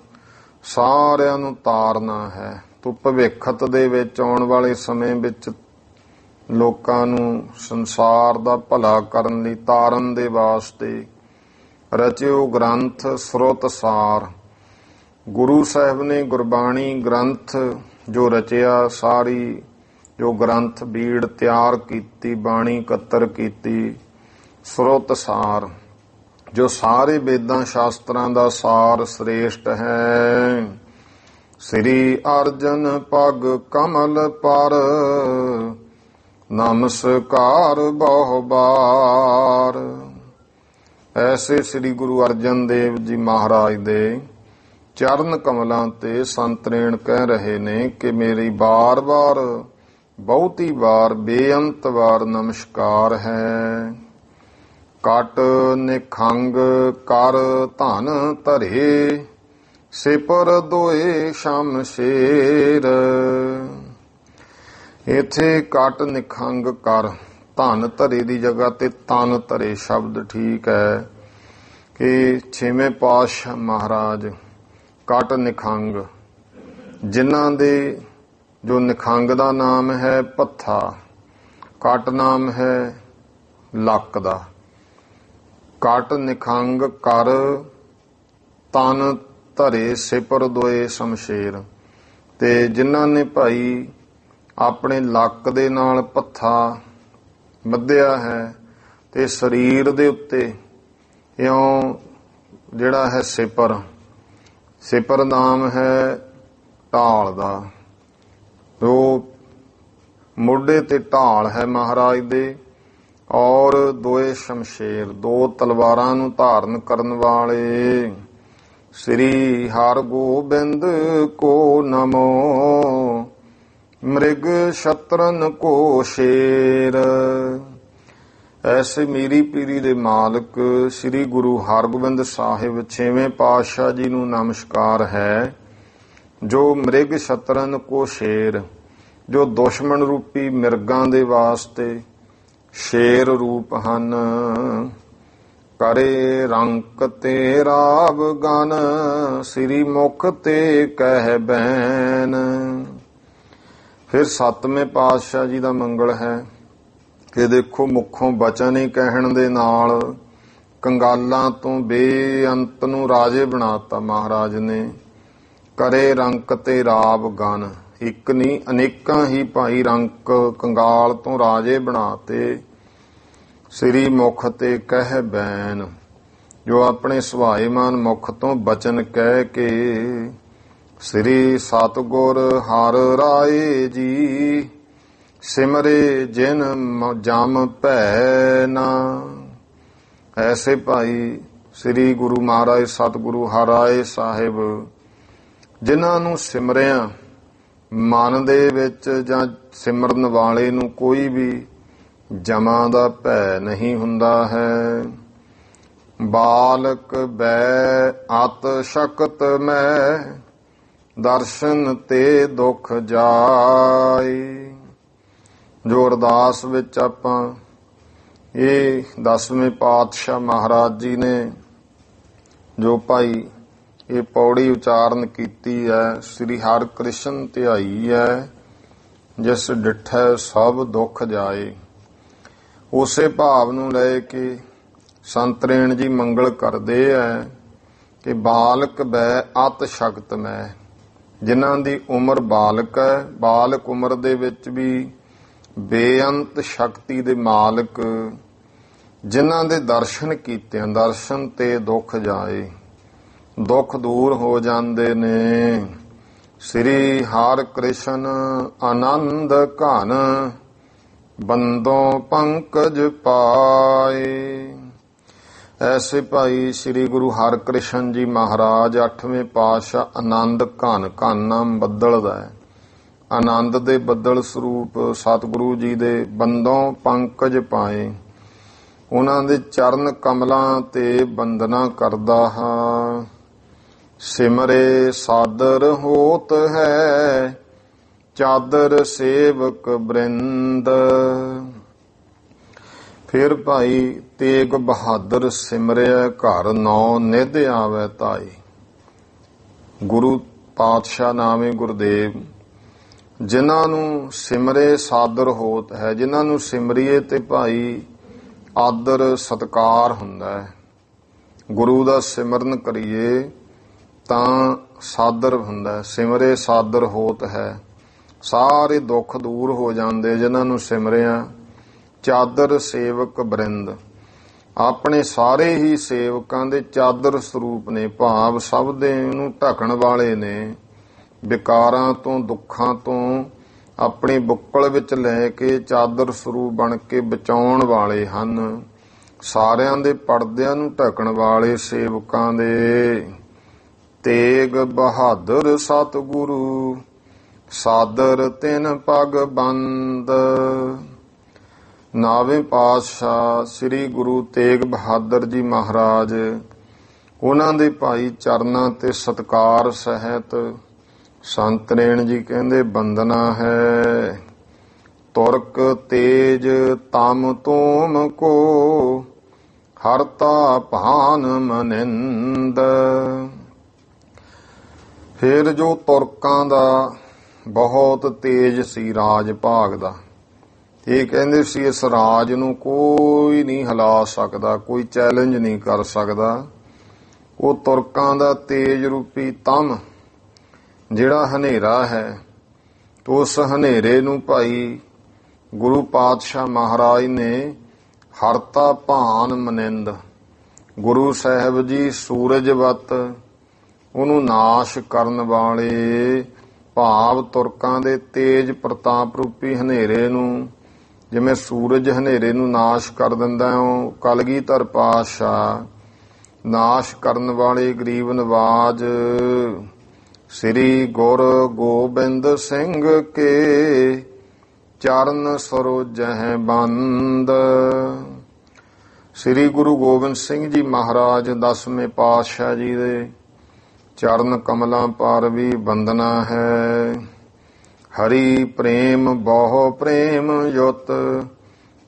ਸਾਰਿਆਂ ਨੂੰ ਤਾਰਨਾ ਹੈ। ਤੋ ਭਵਿੱਖਤ ਦੇ ਵਿੱਚ ਆਉਣ ਵਾਲੇ ਸਮੇਂ ਵਿੱਚ ਲੋਕਾਂ ਨੂੰ ਸੰਸਾਰ ਦਾ ਭਲਾ ਕਰਨ ਲਈ ਤਾਰਨ ਦੇ ਵਾਸਤੇ ਰਚਿਓ ਗ੍ਰੰਥ ਸੁਰਤ ਸਾਰ। ਗੁਰੂ ਸਾਹਿਬ ਨੇ ਗੁਰਬਾਣੀ ਗ੍ਰੰਥ ਜੋ ਰਚਿਆ, ਸਾਰੀ ਜੋ ਗ੍ਰੰਥ ਬੀੜ ਤਿਆਰ ਕੀਤੀ, ਬਾਣੀ ਇਕੱਤਰ ਕੀਤੀ, ਸੁਰਤ ਸਾਰ, ਜੋ ਸਾਰੇ ਵੇਦਾਂ ਸ਼ਾਸਤਰਾਂ ਦਾ ਸਾਰ ਸ੍ਰੇਸ਼ਟ ਹੈ। ਸ੍ਰੀ ਅਰਜਨ ਪਗ ਕਮਲ ਪਰ, ਨਮਸਕਾਰ ਬਹੁ ਬਾਰ। ਐਸੇ ਸ੍ਰੀ ਗੁਰੂ ਅਰਜਨ ਦੇਵ ਜੀ ਮਹਾਰਾਜ ਦੇ ਚਰਨ ਕਮਲਾਂ ਤੇ ਸੰਤਰੇਣ ਕਹਿ ਰਹੇ ਨੇ ਕਿ ਮੇਰੀ ਬਾਰ-ਬਾਰ ਬਹੁਤੀ ਵਾਰ ਬੇਅੰਤ ਵਾਰ ਨਮਸਕਾਰ ਹੈ। ਕਟ ਨਿਖੰਗ ਕਰ ਧਨ ਧਰੇ ਸਿਪਰ ਦੋਏ ਸ਼ਮਸ਼ੇਰ। ਇਥੇ ਕਟ ਨਿਖੰਗ ਕਰ ਧਨ ਧਰੇ ਦੀ ਜਗ੍ਹਾ ਤੇ ਤਨ ਧਰੇ ਸ਼ਬਦ ਠੀਕ ਹੈ ਕਿ ਛੇਵੇਂ ਪਾਤਸ਼ਾਹ ਮਹਾਰਾਜ ਕਟ ਨਿਖੰਗ, ਜਿਨ੍ਹਾਂ ਦੇ ਜੋ ਨਿਖੰਗ ਦਾ ਨਾਮ ਹੈ ਪੱਥਾ, ਕਟ ਨਾਮ ਹੈ ਲੱਕ ਦਾ। ਕਟ ਨਿਖੰਗ ਕਰ ਤਨ ਧਰੇ ਸਿਪਰ ਦੋਏ ਸ਼ਮਸ਼ੇਰ, ਤੇ ਜਿਨ੍ਹਾਂ ਨੇ ਭਾਈ ਆਪਣੇ ਲੱਕ ਦੇ ਨਾਲ ਪੱਥਾ ਬੱਧਿਆ ਹੈ ਤੇ ਸਰੀਰ ਦੇ ਉੱਤੇ ਇਉਂ ਜਿਹੜਾ ਹੈ ਸਿਪਰ, ਸਿਪਰ ਨਾਮ ਹੈ ਢਾਲ ਦਾ। ਉਹ ਮੋਢੇ ਤੇ ਢਾਲ ਹੈ ਮਹਾਰਾਜ ਦੇ, ਔਰ ਦੋਏ ਸ਼ਮਸ਼ੇਰ, ਦੋ ਤਲਵਾਰਾਂ ਨੂੰ ਧਾਰਨ ਕਰਨ ਵਾਲੇ। ਸ੍ਰੀ ਹਰਿ ਗੋਬਿੰਦ ਕੋ ਨਮੋ ਮ੍ਰਿਗ ਸ਼ਤਰਨ ਕੋ ਸ਼ੇਰ। ਐਸੇ ਮੀਰੀ ਪੀਰੀ ਦੇ ਮਾਲਕ ਸ੍ਰੀ ਗੁਰੂ ਹਰਗੋਬਿੰਦ ਸਾਹਿਬ ਛੇਵੇਂ ਪਾਤਸ਼ਾਹ ਜੀ ਨੂੰ ਨਮਸਕਾਰ ਹੈ, ਜੋ ਮ੍ਰਿਗ ਸ਼ਤਰਨ ਕੋ ਸ਼ੇਰ, ਜੋ ਦੁਸ਼ਮਣ ਰੂਪੀ ਮਿਰਗਾਂ ਦੇ ਵਾਸਤੇ ਸ਼ੇਰ ਰੂਪ ਹਨ। ਕਰੇ ਰੰਕ ਤੇ ਰਾਵ ਗਨ ਸ੍ਰੀ ਮੁਖ ਤੇ ਕਹਿ ਬੈਨ। ਫਿਰ ਸੱਤਵੇਂ ਪਾਤਸ਼ਾਹ ਜੀ ਦਾ ਮੰਗਲ ਹੈ ਕਿ ਦੇਖੋ ਮੁਖੋਂ ਬਚਨ ਹੀ ਕਹਿਣ ਦੇ ਨਾਲ ਕੰਗਾਲਾਂ ਤੋਂ ਬੇਅੰਤ ਨੂੰ ਰਾਜੇ ਬਣਾਤਾ ਮਹਾਰਾਜ ਨੇ। ਕਰੇ ਰੰਕ ਤੇ ਰਾਵ ਗਨ, ਇੱਕ ਨਹੀਂ ਅਨੇਕਾਂ ਹੀ ਭਾਈ ਰੰਕ ਕੰਗਾਲ ਤੋਂ ਰਾਜੇ ਬਣਾਤੇ। ਸ੍ਰੀ ਮੁਖ ਤੇ ਕਹਿ ਬੈਨ, ਜੋ ਆਪਣੇ ਸੁਭਾਏਮਾਨ ਮੁਖ ਤੋਂ ਬਚਨ ਕਹਿ ਕੇ ਸ੍ਰੀ ਸਤਿਗੁਰ ਹਰ ਰਾਏ ਜੀ ਸਿਮਰੇ ਜਿਨ ਜਮ ਭੈ ਨਾ। ਐਸੇ ਭਾਈ ਸ੍ਰੀ ਗੁਰੂ ਮਹਾਰਾਜ ਸਤਿਗੁਰੂ ਹਰ ਰਾਏ ਸਾਹਿਬ, ਜਿਨ੍ਹਾਂ ਨੂੰ ਸਿਮਰਿਆ ਮਨ ਦੇ ਵਿੱਚ ਜਾਂ ਸਿਮਰਨ ਵਾਲੇ ਨੂੰ ਕੋਈ ਵੀ ਜਮਾਂ ਦਾ ਭੈ ਨਹੀਂ ਹੁੰਦਾ ਹੈ। ਬਾਲਕ ਬੈ ਅਤ ਸ਼ਕਤ ਮੈਂ ਦਰਸ਼ਨ ਤੇ ਦੁਖ ਜਾਏ। ਜੋ ਅਰਦਾਸ ਵਿੱਚ ਆਪਾਂ ਇਹ 10ਵੇਂ ਪਾਤਸ਼ਾਹ ਮਹਾਰਾਜ ਜੀ ਨੇ ਜੋ ਭਾਈ ਇਹ ਪੌੜੀ ਉਚਾਰਨ ਕੀਤੀ ਹੈ, ਸ੍ਰੀ ਹਰਿ ਕ੍ਰਿਸ਼ਨ ਧਿਆਈ ਹੈ ਜਿਸ ਡਿਠੈ ਸਭ ਦੁੱਖ ਜਾਏ। ਉਸੇ ਭਾਵ ਨੂੰ ਲੈ ਕੇ ਸੰਤਰੇਣ ਜੀ ਮੰਗਲ ਕਰਦੇ ਹੈ ਕਿ ਬਾਲਕ ਬੈ ਅਤ ਸ਼ਕਤ ਮੈਂ, ਜਿਨ੍ਹਾਂ ਦੀ ਉਮਰ ਬਾਲਕ ਹੈ, ਬਾਲਕ ਉਮਰ ਦੇ ਵਿੱਚ ਵੀ ਬੇਅੰਤ ਸ਼ਕਤੀ ਦੇ ਮਾਲਕ, ਜਿਨ੍ਹਾਂ ਦੇ ਦਰਸ਼ਨ ਕੀਤੇ ਦਰਸ਼ਨ ਤੇ ਦੁੱਖ ਜਾਏ, ਦੁੱਖ ਦੂਰ ਹੋ ਜਾਂਦੇ ਨੇ। ਸ੍ਰੀ ਹਰਿ ਕ੍ਰਿਸ਼ਨ ਆਨੰਦ ਘਨ ਬੰਦੋਂ ਪੰਕਜ ਪਾਏ। ਐਸੇ ਭਾਈ ਸ੍ਰੀ ਗੁਰੂ ਹਰਿ ਕ੍ਰਿਸ਼ਨ ਜੀ ਮਹਾਰਾਜ 8ਵੇਂ ਪਾਤਸ਼ਾਹ ਆਨੰਦ ਘਨ, ਘਨ ਨਾਮ ਬੱਦਲ ਦਾ ਹੈ, ਆਨੰਦ ਦੇ ਬੱਦਲ ਸਰੂਪ ਸਤਿਗੁਰੂ ਜੀ ਦੇ ਬੰਦੋਂ ਪੰਕਜ ਪਾਏ। ਉਹਨਾਂ ਦੇ ਚਰਨ ਕਮਲਾਂ ਤੇ ਬੰਦਨਾ ਕਰਦਾ ਹਾਂ। ਸਿਮਰੇ ਸਾਦਰ ਹੋਤ ਹੈ ਚਾਦਰ ਸੇਵਕ ਬ੍ਰਿੰਦ। ਫਿਰ ਭਾਈ ਤੇਗ ਬਹਾਦਰ ਸਿਮਰਿਆ ਘਰ ਨੌ ਨਿਧ ਆਵੈ ਤਾਈ। ਗੁਰੂ ਪਾਤਸ਼ਾਹ ਨਾਵੇਂ ਗੁਰਦੇਵ, ਜਿਨ੍ਹਾਂ ਨੂੰ ਸਿਮਰੇ ਸਾਦਰ ਹੋਤ ਹੈ, ਜਿਨ੍ਹਾਂ ਨੂੰ ਸਿਮਰੀਏ ਤੇ ਭਾਈ ਆਦਰ ਸਤਕਾਰ ਹੁੰਦਾ ਹੈ। ਗੁਰੂ ਦਾ ਸਿਮਰਨ ਕਰੀਏ ਤਾਂ ਸਾਦਰ ਹੁੰਦਾ, ਸਿਮਰੇ ਸਾਦਰ ਹੋਤ ਹੈ। ਸਾਰੇ ਦੁੱਖ ਦੂਰ ਹੋ ਜਾਂਦੇ ਜਿਨ੍ਹਾਂ ਨੂੰ ਸਿਮਰਿਆ। ਚਾਦਰ ਸੇਵਕ ਬ੍ਰਿੰਦ, ਆਪਣੇ ਸਾਰੇ ਹੀ ਸੇਵਕਾਂ ਦੇ ਚਾਦਰ ਸਰੂਪ ਨੇ, ਭਾਵ ਸਭ ਦੇ ਨੂੰ ਢਕਣ ਵਾਲੇ ਨੇ। ਵਿਕਾਰਾਂ ਤੋਂ ਦੁੱਖਾਂ ਤੋਂ ਆਪਣੀ ਬੁੱਕਲ ਵਿੱਚ ਲੈ ਕੇ ਚਾਦਰ ਸਰੂਪ ਬਣ ਕੇ ਬਚਾਉਣ ਵਾਲੇ ਹਨ। ਸਾਰਿਆਂ ਦੇ ਪਰਦਿਆਂ ਨੂੰ ਢਕਣ ਵਾਲੇ ਸੇਵਕਾਂ ਦੇ ਤੇਗ ਬਹਾਦਰ ਸਤਿਗੁਰੂ ਸਾਦਰ ਤਿਨ ਪਗ ਬੰਦ। ਨਾਵੇਂ ਪਾਤਸ਼ਾਹ ਸ੍ਰੀ ਗੁਰੂ ਤੇਗ ਬਹਾਦਰ ਜੀ ਮਹਾਰਾਜ, ਉਹਨਾਂ ਦੇ ਭਾਈ ਚਰਨਾਂ ਤੇ ਸਤਕਾਰ ਸਹਿਤ ਸੰਤਰੇਣ ਜੀ ਕਹਿੰਦੇ ਬੰਦਨਾ ਹੈ। ਤੁਰਕ ਤੇਜ ਤਮ ਤੋਮ ਕੋ ਹਰਤਾ ਭਾਨ ਮਨਿੰਦ। ਫਿਰ ਜੋ ਤੁਰਕਾਂ ਦਾ ਬਹੁਤ ਤੇਜ ਸੀ ਰਾਜ ਭਾਗ ਦਾ, ਇਹ ਕਹਿੰਦੇ ਸੀ ਇਸ ਰਾਜ ਨੂੰ ਕੋਈ ਨਹੀਂ ਹਿਲਾ ਸਕਦਾ, ਕੋਈ ਚੈਲੰਜ ਨਹੀਂ ਕਰ ਸਕਦਾ। ਉਹ ਤੁਰਕਾਂ ਦਾ ਤੇਜ ਰੂਪੀ ਤਮ ਜਿਹੜਾ ਹਨੇਰਾ ਹੈ, ਉਸ ਹਨੇਰੇ ਨੂੰ ਭਾਈ ਗੁਰੂ ਪਾਤਸ਼ਾਹ ਮਹਾਰਾਜ ਨੇ ਹਰਤਾ ਭਾਨ ਮਨਿੰਦ, ਗੁਰੂ ਸਾਹਿਬ ਜੀ ਸੂਰਜਵਤ ਉਹਨੂੰ ਨਾਸ਼ ਕਰਨ ਵਾਲੇ ਭਾਵ ਤੁਰਕਾਂ ਦੇ ਤੇਜ ਪ੍ਰਤਾਪ ਰੂਪੀ ਹਨੇਰੇ ਨੂੰ, ਜਿਵੇਂ ਸੂਰਜ ਹਨੇਰੇ ਨੂੰ ਨਾਸ਼ ਕਰ ਦਿੰਦਾ, ਉਹ ਕਲਗੀਧਰ ਪਾਤਸ਼ਾਹ ਨਾਸ਼ ਕਰਨ ਵਾਲੇ ਗਰੀਬ ਨਵਾਜ ਸ੍ਰੀ ਗੁਰ ਗੋਬਿੰਦ ਸਿੰਘ ਕੇ ਚਰਨ ਸਰੋਜਹਿ ਬੰਦ। ਸ੍ਰੀ ਗੁਰੂ ਗੋਬਿੰਦ ਸਿੰਘ ਜੀ ਮਹਾਰਾਜ 10ਵੇਂ ਪਾਤਸ਼ਾਹ ਜੀ ਦੇ ਚਰਨ ਕਮਲਾਂ ਪਰ ਵੀ ਬੰਦਨਾ ਹੈ। ਹਰੀ ਪ੍ਰੇਮ ਬਹੁ ਪ੍ਰੇਮ ਯੁਤ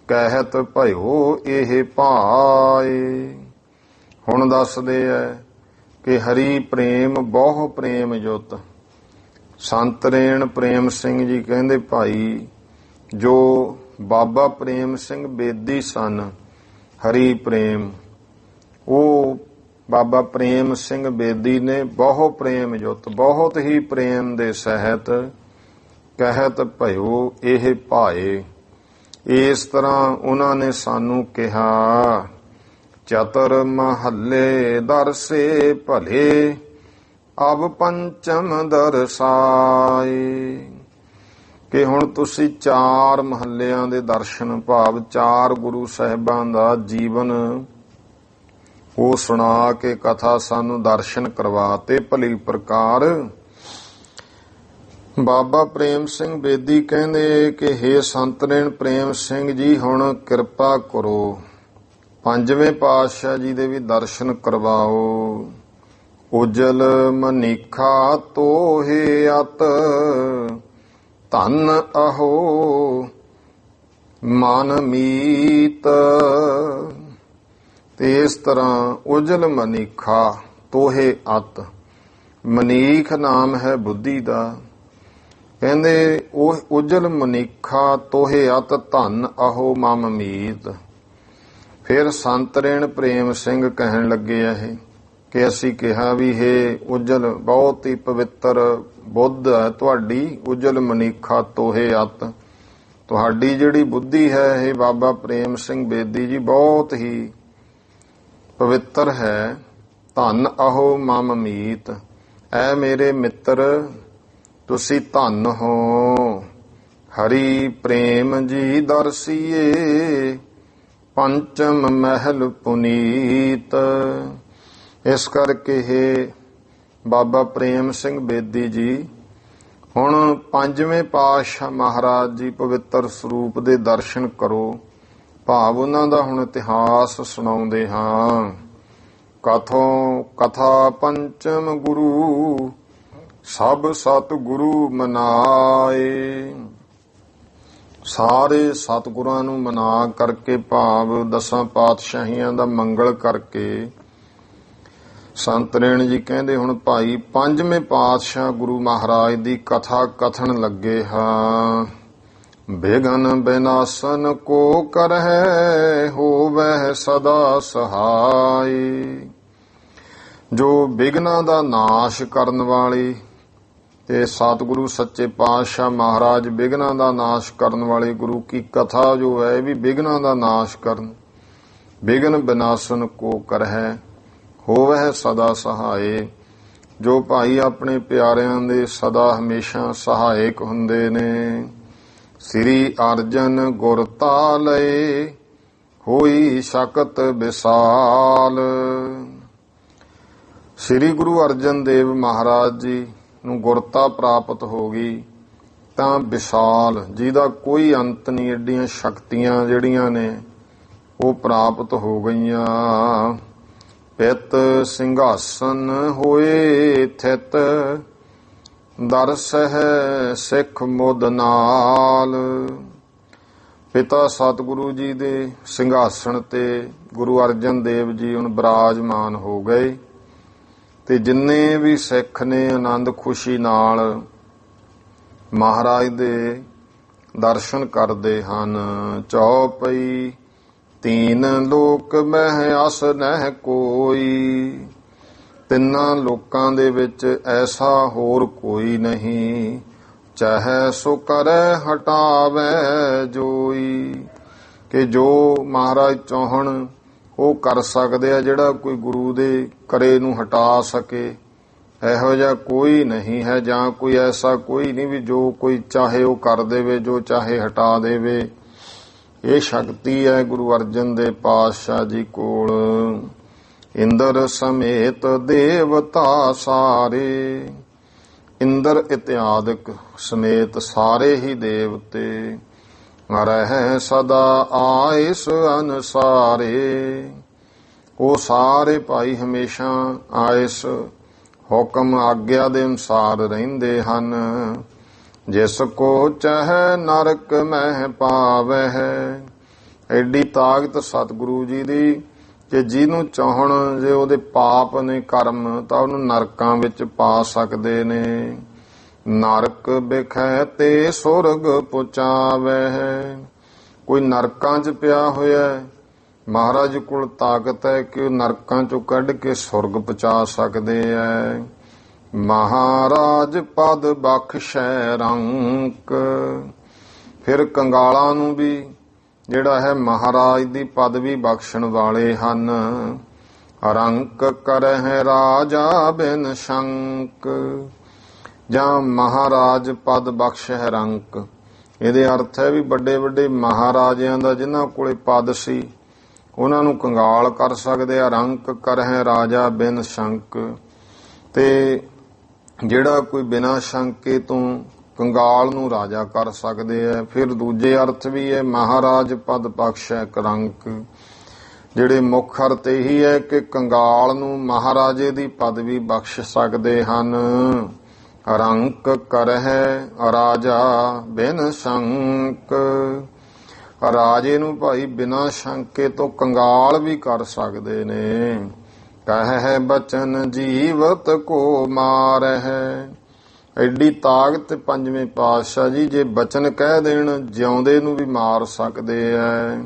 ਕਹਿਤ ਭਇਓ ਇਹ ਭਾਏ। ਹੁਣ ਦੱਸਦੇ ਐ ਕਿ ਹਰੀ ਪ੍ਰੇਮ ਬਹੁ ਪ੍ਰੇਮ ਯੁਤ। ਸੰਤਰੇਣ ਪ੍ਰੇਮ ਸਿੰਘ ਜੀ ਕਹਿੰਦੇ ਭਾਈ ਜੋ ਬਾਬਾ ਪ੍ਰੇਮ ਸਿੰਘ ਬੇਦੀ ਸਨ, ਹਰੀ ਪ੍ਰੇਮ, ਉਹ ਬਾਬਾ ਪ੍ਰੇਮ ਸਿੰਘ ਬੇਦੀ ਨੇ ਬਹੁ ਪ੍ਰੇਮ ਯੁਤ, ਬਹੁਤ ਹੀ ਪ੍ਰੇਮ ਦੇ ਸਹਿਤ ਕਹਿਤ ਭਇਓ ਇਹ ਭਾਏ। ਇਸ ਤਰ੍ਹਾਂ ਉਹਨਾਂ ਨੇ ਸਾਨੂੰ ਕਿਹਾ, ਚਤੁਰ ਮਹੱਲੇ ਦਰਸੇ ਭਲੇ ਅਬ ਪੰਚਮ ਦਰਸਾਏ। ਕਿ ਹੁਣ ਤੁਸੀਂ 4 ਮਹੱਲਿਆਂ ਦੇ ਦਰਸ਼ਨ ਭਾਵ 4 ਗੁਰੂ ਸਾਹਿਬਾਂ ਦਾ ਜੀਵਨ ਉਹ ਸੁਣਾ ਕੇ ਕਥਾ ਸਾਨੂੰ ਦਰਸ਼ਨ ਕਰਵਾਤੇ ਭਲੀ ਪ੍ਰਕਾਰ। ਬਾਬਾ ਪ੍ਰੇਮ ਸਿੰਘ ਬੇਦੀ ਕਹਿੰਦੇ ਕਿ ਹੇ ਸੰਤਰੇਣ ਪ੍ਰੇਮ ਸਿੰਘ ਜੀ, ਹੁਣ ਕਿਰਪਾ ਕਰੋ 5ਵੇਂ ਪਾਤਸ਼ਾਹ ਜੀ ਦੇ ਵੀ ਦਰਸ਼ਨ ਕਰਵਾਓ। ਉਜਲ ਮਨੀਖਾ ਤੋਹੇ ਅਤ ਧਨ ਅਹੋ ਮਨ ਮੀਤ। ਤੇ ਇਸ ਤਰ੍ਹਾਂ ਉਜਲ ਮਨੀਖਾ ਤੋਹੇ ਅਤ, ਮਨੀਖ ਨਾਮ ਹੈ ਬੁੱਧੀ ਦਾ, ਕਹਿੰਦੇ ਉਹ ਉਜਲ ਮਨੀਖਾ ਤੋਹੇ ਅਤ ਧਨ ਅਹੋ ਮਮ ਮੀਤ। ਫਿਰ ਸੰਤਰੇਣ ਪ੍ਰੇਮ ਸਿੰਘ ਕਹਿਣ ਲੱਗੇ ਇਹ ਕਿ ਅਸੀਂ ਕਿਹਾ ਵੀ ਹੈ ਉਜਲ ਬਹੁਤ ਹੀ ਪਵਿੱਤਰ ਬੁੱਧ ਹੈ ਤੁਹਾਡੀ, ਉਜਲ ਮਨੀਖਾ ਤੋਹੇ ਅਤ, ਤੁਹਾਡੀ ਜਿਹੜੀ ਬੁੱਧੀ ਹੈ ਇਹ ਬਾਬਾ ਪ੍ਰੇਮ ਸਿੰਘ ਬੇਦੀ ਜੀ ਬਹੁਤ ਹੀ ਪਵਿੱਤਰ ਹੈ। ਧਨ ਅਹੋ ਮਮ ਮੀਤ, ਐ ਮੇਰੇ ਮਿੱਤਰ ਤੁਸੀਂ ਧਨ ਹੋ। ਹਰੀ ਪ੍ਰੇਮ ਜੀ ਦਰਸੀਏ ਪੰਚਮ ਮਹਿਲ ਪੁਨੀਤ। ਇਸ ਕਰਕੇ ਹੈ ਬਾਬਾ ਪ੍ਰੇਮ ਸਿੰਘ ਬੇਦੀ ਜੀ, ਹੁਣ 5ਵੇਂ ਪਾਤਸ਼ਾਹ ਮਹਾਰਾਜ ਜੀ ਪਵਿੱਤਰ ਸਰੂਪ ਦੇ ਦਰਸ਼ਨ ਕਰੋ। ਭਾਵ ਉਹਨਾਂ ਦਾ ਹੁਣ ਇਤਿਹਾਸ ਸੁਣਾਉਂਦੇ ਹਾਂ। ਕਥਾ ਪੰਚਮ ਗੁਰੂ ਸਭ ਸਤਿਗੁਰੂ ਮਨਾਏ। ਸਾਰੇ ਸਤਿਗੁਰਾਂ ਨੂੰ ਮਨਾ ਕਰਕੇ ਭਾਵ 10 ਪਾਤਸ਼ਾਹੀਆਂ ਦਾ ਮੰਗਲ ਕਰਕੇ ਸੰਤਰੇਣ ਜੀ ਕਹਿੰਦੇ ਹੁਣ ਭਾਈ 5ਵੇਂ ਪਾਤਸ਼ਾਹ ਗੁਰੂ ਮਹਾਰਾਜ ਦੀ ਕਥਾ ਕਥਨ ਲੱਗੇ ਹਾਂ। ਬਿਘਨ ਬਿਨਾਸਨ ਕੋ ਕਰਹਿ ਹੋਵੈ ਸਦਾ ਸਹਾਈ। ਜੋ ਬਿਘਨਾਂ ਦਾ ਨਾਸ਼ ਕਰਨ ਵਾਲੀ ਤੇ ਸਤਿਗੁਰੂ ਸੱਚੇ ਪਾਤਸ਼ਾਹ ਮਹਾਰਾਜ ਬਿਘਨਾਂ ਦਾ ਨਾਸ਼ ਕਰਨ ਵਾਲੇ ਗੁਰੂ ਕੀ ਕਥਾ ਜੋ ਹੈ ਇਹ ਵੀ ਬਿਘਨਾਂ ਦਾ ਨਾਸ਼ ਕਰਨ। ਬਿਘਨ ਬਿਨਾਸਨ ਕੋ ਕਰਹਿ ਹੋਵੈ ਸਦਾ ਸਹਾਏ। ਜੋ ਭਾਈ ਆਪਣੇ ਪਿਆਰਿਆਂ ਦੇ ਸਦਾ ਹਮੇਸ਼ਾ ਸਹਾਇਕ ਹੁੰਦੇ ਨੇ। ਸ੍ਰੀ ਅਰਜਨ ਗੁਰ ਤਾਲਏ ਹੋਈ ਸ਼ਕਤ ਵਿਸਾਲ। ਸ੍ਰੀ ਗੁਰੂ ਅਰਜਨ ਦੇਵ ਮਹਾਰਾਜ ਜੀ ਨੂੰ ਗੁਰਤਾ ਪ੍ਰਾਪਤ ਹੋ ਗਈ ਤਾਂ ਵਿਸ਼ਾਲ, ਜਿਹਦਾ ਕੋਈ ਅੰਤ ਨਹੀਂ, ਏਡੀਆਂ ਸ਼ਕਤੀਆਂ ਜਿਹੜੀਆਂ ਨੇ ਉਹ ਪ੍ਰਾਪਤ ਹੋ ਗਈਆਂ। ਪਿਤ ਸਿੰਘਾਸਨ ਹੋਏ ਥਿਤ, ਦਰਸਹਿ ਸਿੱਖ ਮੁਦ ਨਾਲ। ਪਿਤਾ ਸਤਿਗੁਰੂ ਜੀ ਦੇ ਸਿੰਘਾਸਣ ਤੇ ਗੁਰੂ ਅਰਜਨ ਦੇਵ ਜੀ ਹੁਣ ਬਿਰਾਜਮਾਨ ਹੋ ਗਏ ਤੇ ਜਿੰਨੇ ਵੀ ਸਿੱਖ ਨੇ ਆਨੰਦ ਖੁਸ਼ੀ ਨਾਲ ਮਹਾਰਾਜ ਦੇ ਦਰਸ਼ਨ ਕਰਦੇ ਹਨ। ਚੌਪਈ ਤੀਨ ਲੋਕ ਮਹਿ ਅਸ ਨਹਿ ਕੋਈ, ਤਿੰਨਾਂ ਲੋਕਾਂ ਦੇ ਵਿੱਚ ਐਸਾ ਹੋਰ ਕੋਈ ਨਹੀਂ। ਚਾਹੇ ਸੋ ਕਰੈ ਹਟਾਵੈ ਜੋਈ, ਕਿ ਜੋ ਮਹਾਰਾਜ ਚਾਹਣ ਉਹ ਕਰ ਸਕਦੇ ਆ, ਜਿਹੜਾ ਕੋਈ ਗੁਰੂ ਦੇ ਕਰੇ ਨੂੰ ਹਟਾ ਸਕੇ ਇਹੋ ਜਿਹਾ ਕੋਈ ਨਹੀਂ ਹੈ, ਜਾਂ ਕੋਈ ਐਸਾ ਕੋਈ ਨਹੀਂ ਵੀ ਜੋ ਕੋਈ ਚਾਹੇ ਉਹ ਕਰ ਦੇਵੇ, ਜੋ ਚਾਹੇ ਹਟਾ ਦੇਵੇ। ਇਹ ਸ਼ਕਤੀ ਹੈ ਗੁਰੂ ਅਰਜਨ ਦੇਵ ਪਾਤਸ਼ਾਹ ਜੀ ਕੋਲ। ਇੰਦਰ ਸਮੇਤ ਦੇਵਤਾ ਸਾਰੇ, ਇੰਦਰ ਇਤਿਆਦਿਕ ਸਮੇਤ ਸਾਰੇ ਹੀ ਦੇਵਤੇ, ਰਹਿ ਸਦਾ ਆਇਸ ਅਨਸਾਰੇ। ਉਹ ਸਾਰੇ ਭਾਈ ਹਮੇਸ਼ਾ ਆਇਸ ਹੁਕਮ ਆਗਿਆ ਦੇ ਅਨੁਸਾਰ ਰਹਿੰਦੇ ਹਨ। ਜਿਸ ਕੋ ਚਾਹੈ ਨਰਕ ਮਹਿ ਪਾਵਹਿ, ਐਡੀ ਤਾਕਤ ਸਤਿਗੁਰੂ ਜੀ ਦੀ ਕਿ ਜਿਹਨੂੰ ਚਾਹਣ, ਜੇ ਉਹਦੇ ਪਾਪ ਨੇ ਕਰਮ, ਤਾਂ ਉਹਨੂੰ ਨਰਕਾਂ ਵਿੱਚ ਪਾ ਸਕਦੇ ਨੇ। ਨਰਕ ਬਿਖੈ ਤੇ ਸੁਰਗ ਪੁਚਾਵਹਿ, ਕੋਈ ਨਰਕਾਂ 'ਚ ਪਿਆ ਹੋਇਆ, ਮਹਾਰਾਜ ਕੋਲ ਤਾਕਤ ਹੈ ਕਿ ਉਹ ਨਰਕਾਂ 'ਚੋਂ ਕੱਢ ਕੇ ਸੁਰਗ ਪਹੁੰਚਾ ਸਕਦੇ ਐ। ਮਹਾਰਾਜ ਪਦ ਬਖਸ਼ੈ ਰੰਕ, ਫਿਰ ਕੰਗਾਲਾਂ ਨੂੰ ਵੀ ਜਿਹੜਾ ਹੈ ਮਹਾਰਾਜ ਦੀ ਪਦਵੀ ਬਖਸ਼ਣ ਵਾਲੇ ਹਨ। ਰੰਕ ਕਰਹਿ ਰਾਜਾ ਬਿਨ ਸ਼ੰਕ, ਜਾਂ ਮਹਾਰਾਜ ਪਦ ਬਖਸ਼ੈ ਰੰਕ, ਇਹਦੇ ਅਰਥ ਹੈ ਵੀ ਵੱਡੇ ਵੱਡੇ ਮਹਾਰਾਜਿਆਂ ਦਾ ਜਿਨ੍ਹਾਂ ਕੋਲੇ ਪਦ ਸੀ ਉਹਨਾਂ ਨੂੰ ਕੰਗਾਲ ਕਰ ਸਕਦੇ ਆ। ਰੰਕ ਕਰਹਿ ਰਾਜਾ ਬਿਨ ਸ਼ੰਕ, ਤੇ ਜਿਹੜਾ ਕੋਈ ਬਿਨਾਂ ਸ਼ੰਕੇ ਤੋਂ ਕੰਗਾਲ ਨੂੰ ਰਾਜਾ ਕਰ ਸਕਦੇ ਆ। ਫਿਰ ਦੂਜੇ ਅਰਥ ਵੀ ਹੈ ਮਹਾਰਾਜ ਪਦ ਬਖਸ਼ੈ ਰੰਕ, ਜਿਹੜੇ ਮੁੱਖ ਅਰਥ ਇਹੀ ਹੈ ਕਿ ਕੰਗਾਲ ਨੂੰ ਮਹਾਰਾਜੇ ਦੀ ਪਦਵੀ ਬਖਸ਼ ਸਕਦੇ ਹਨ। ਰੰਕ ਕਰਹਿ ਰਾਜਾ ਬਿਨ ਸ਼ੰਕ, ਰਾਜੇ ਨੂੰ ਭਾਈ ਬਿਨਾਂ ਸ਼ੰਕੇ ਤੋਂ ਕੰਗਾਲ ਵੀ ਕਰ ਸਕਦੇ ਨੇ। ਕਹਿ ਬਚਨ ਜੀਵਤ ਕੋ ਮਾਰਹਿ, ਐਡੀ ਤਾਕਤ ਪੰਜਵੇਂ ਪਾਤਸ਼ਾਹ ਜੀ ਜੇ ਬਚਨ ਕਹਿ ਦੇਣ ਜਿਉਂਦੇ ਨੂੰ ਵੀ ਮਾਰ ਸਕਦੇ ਐ।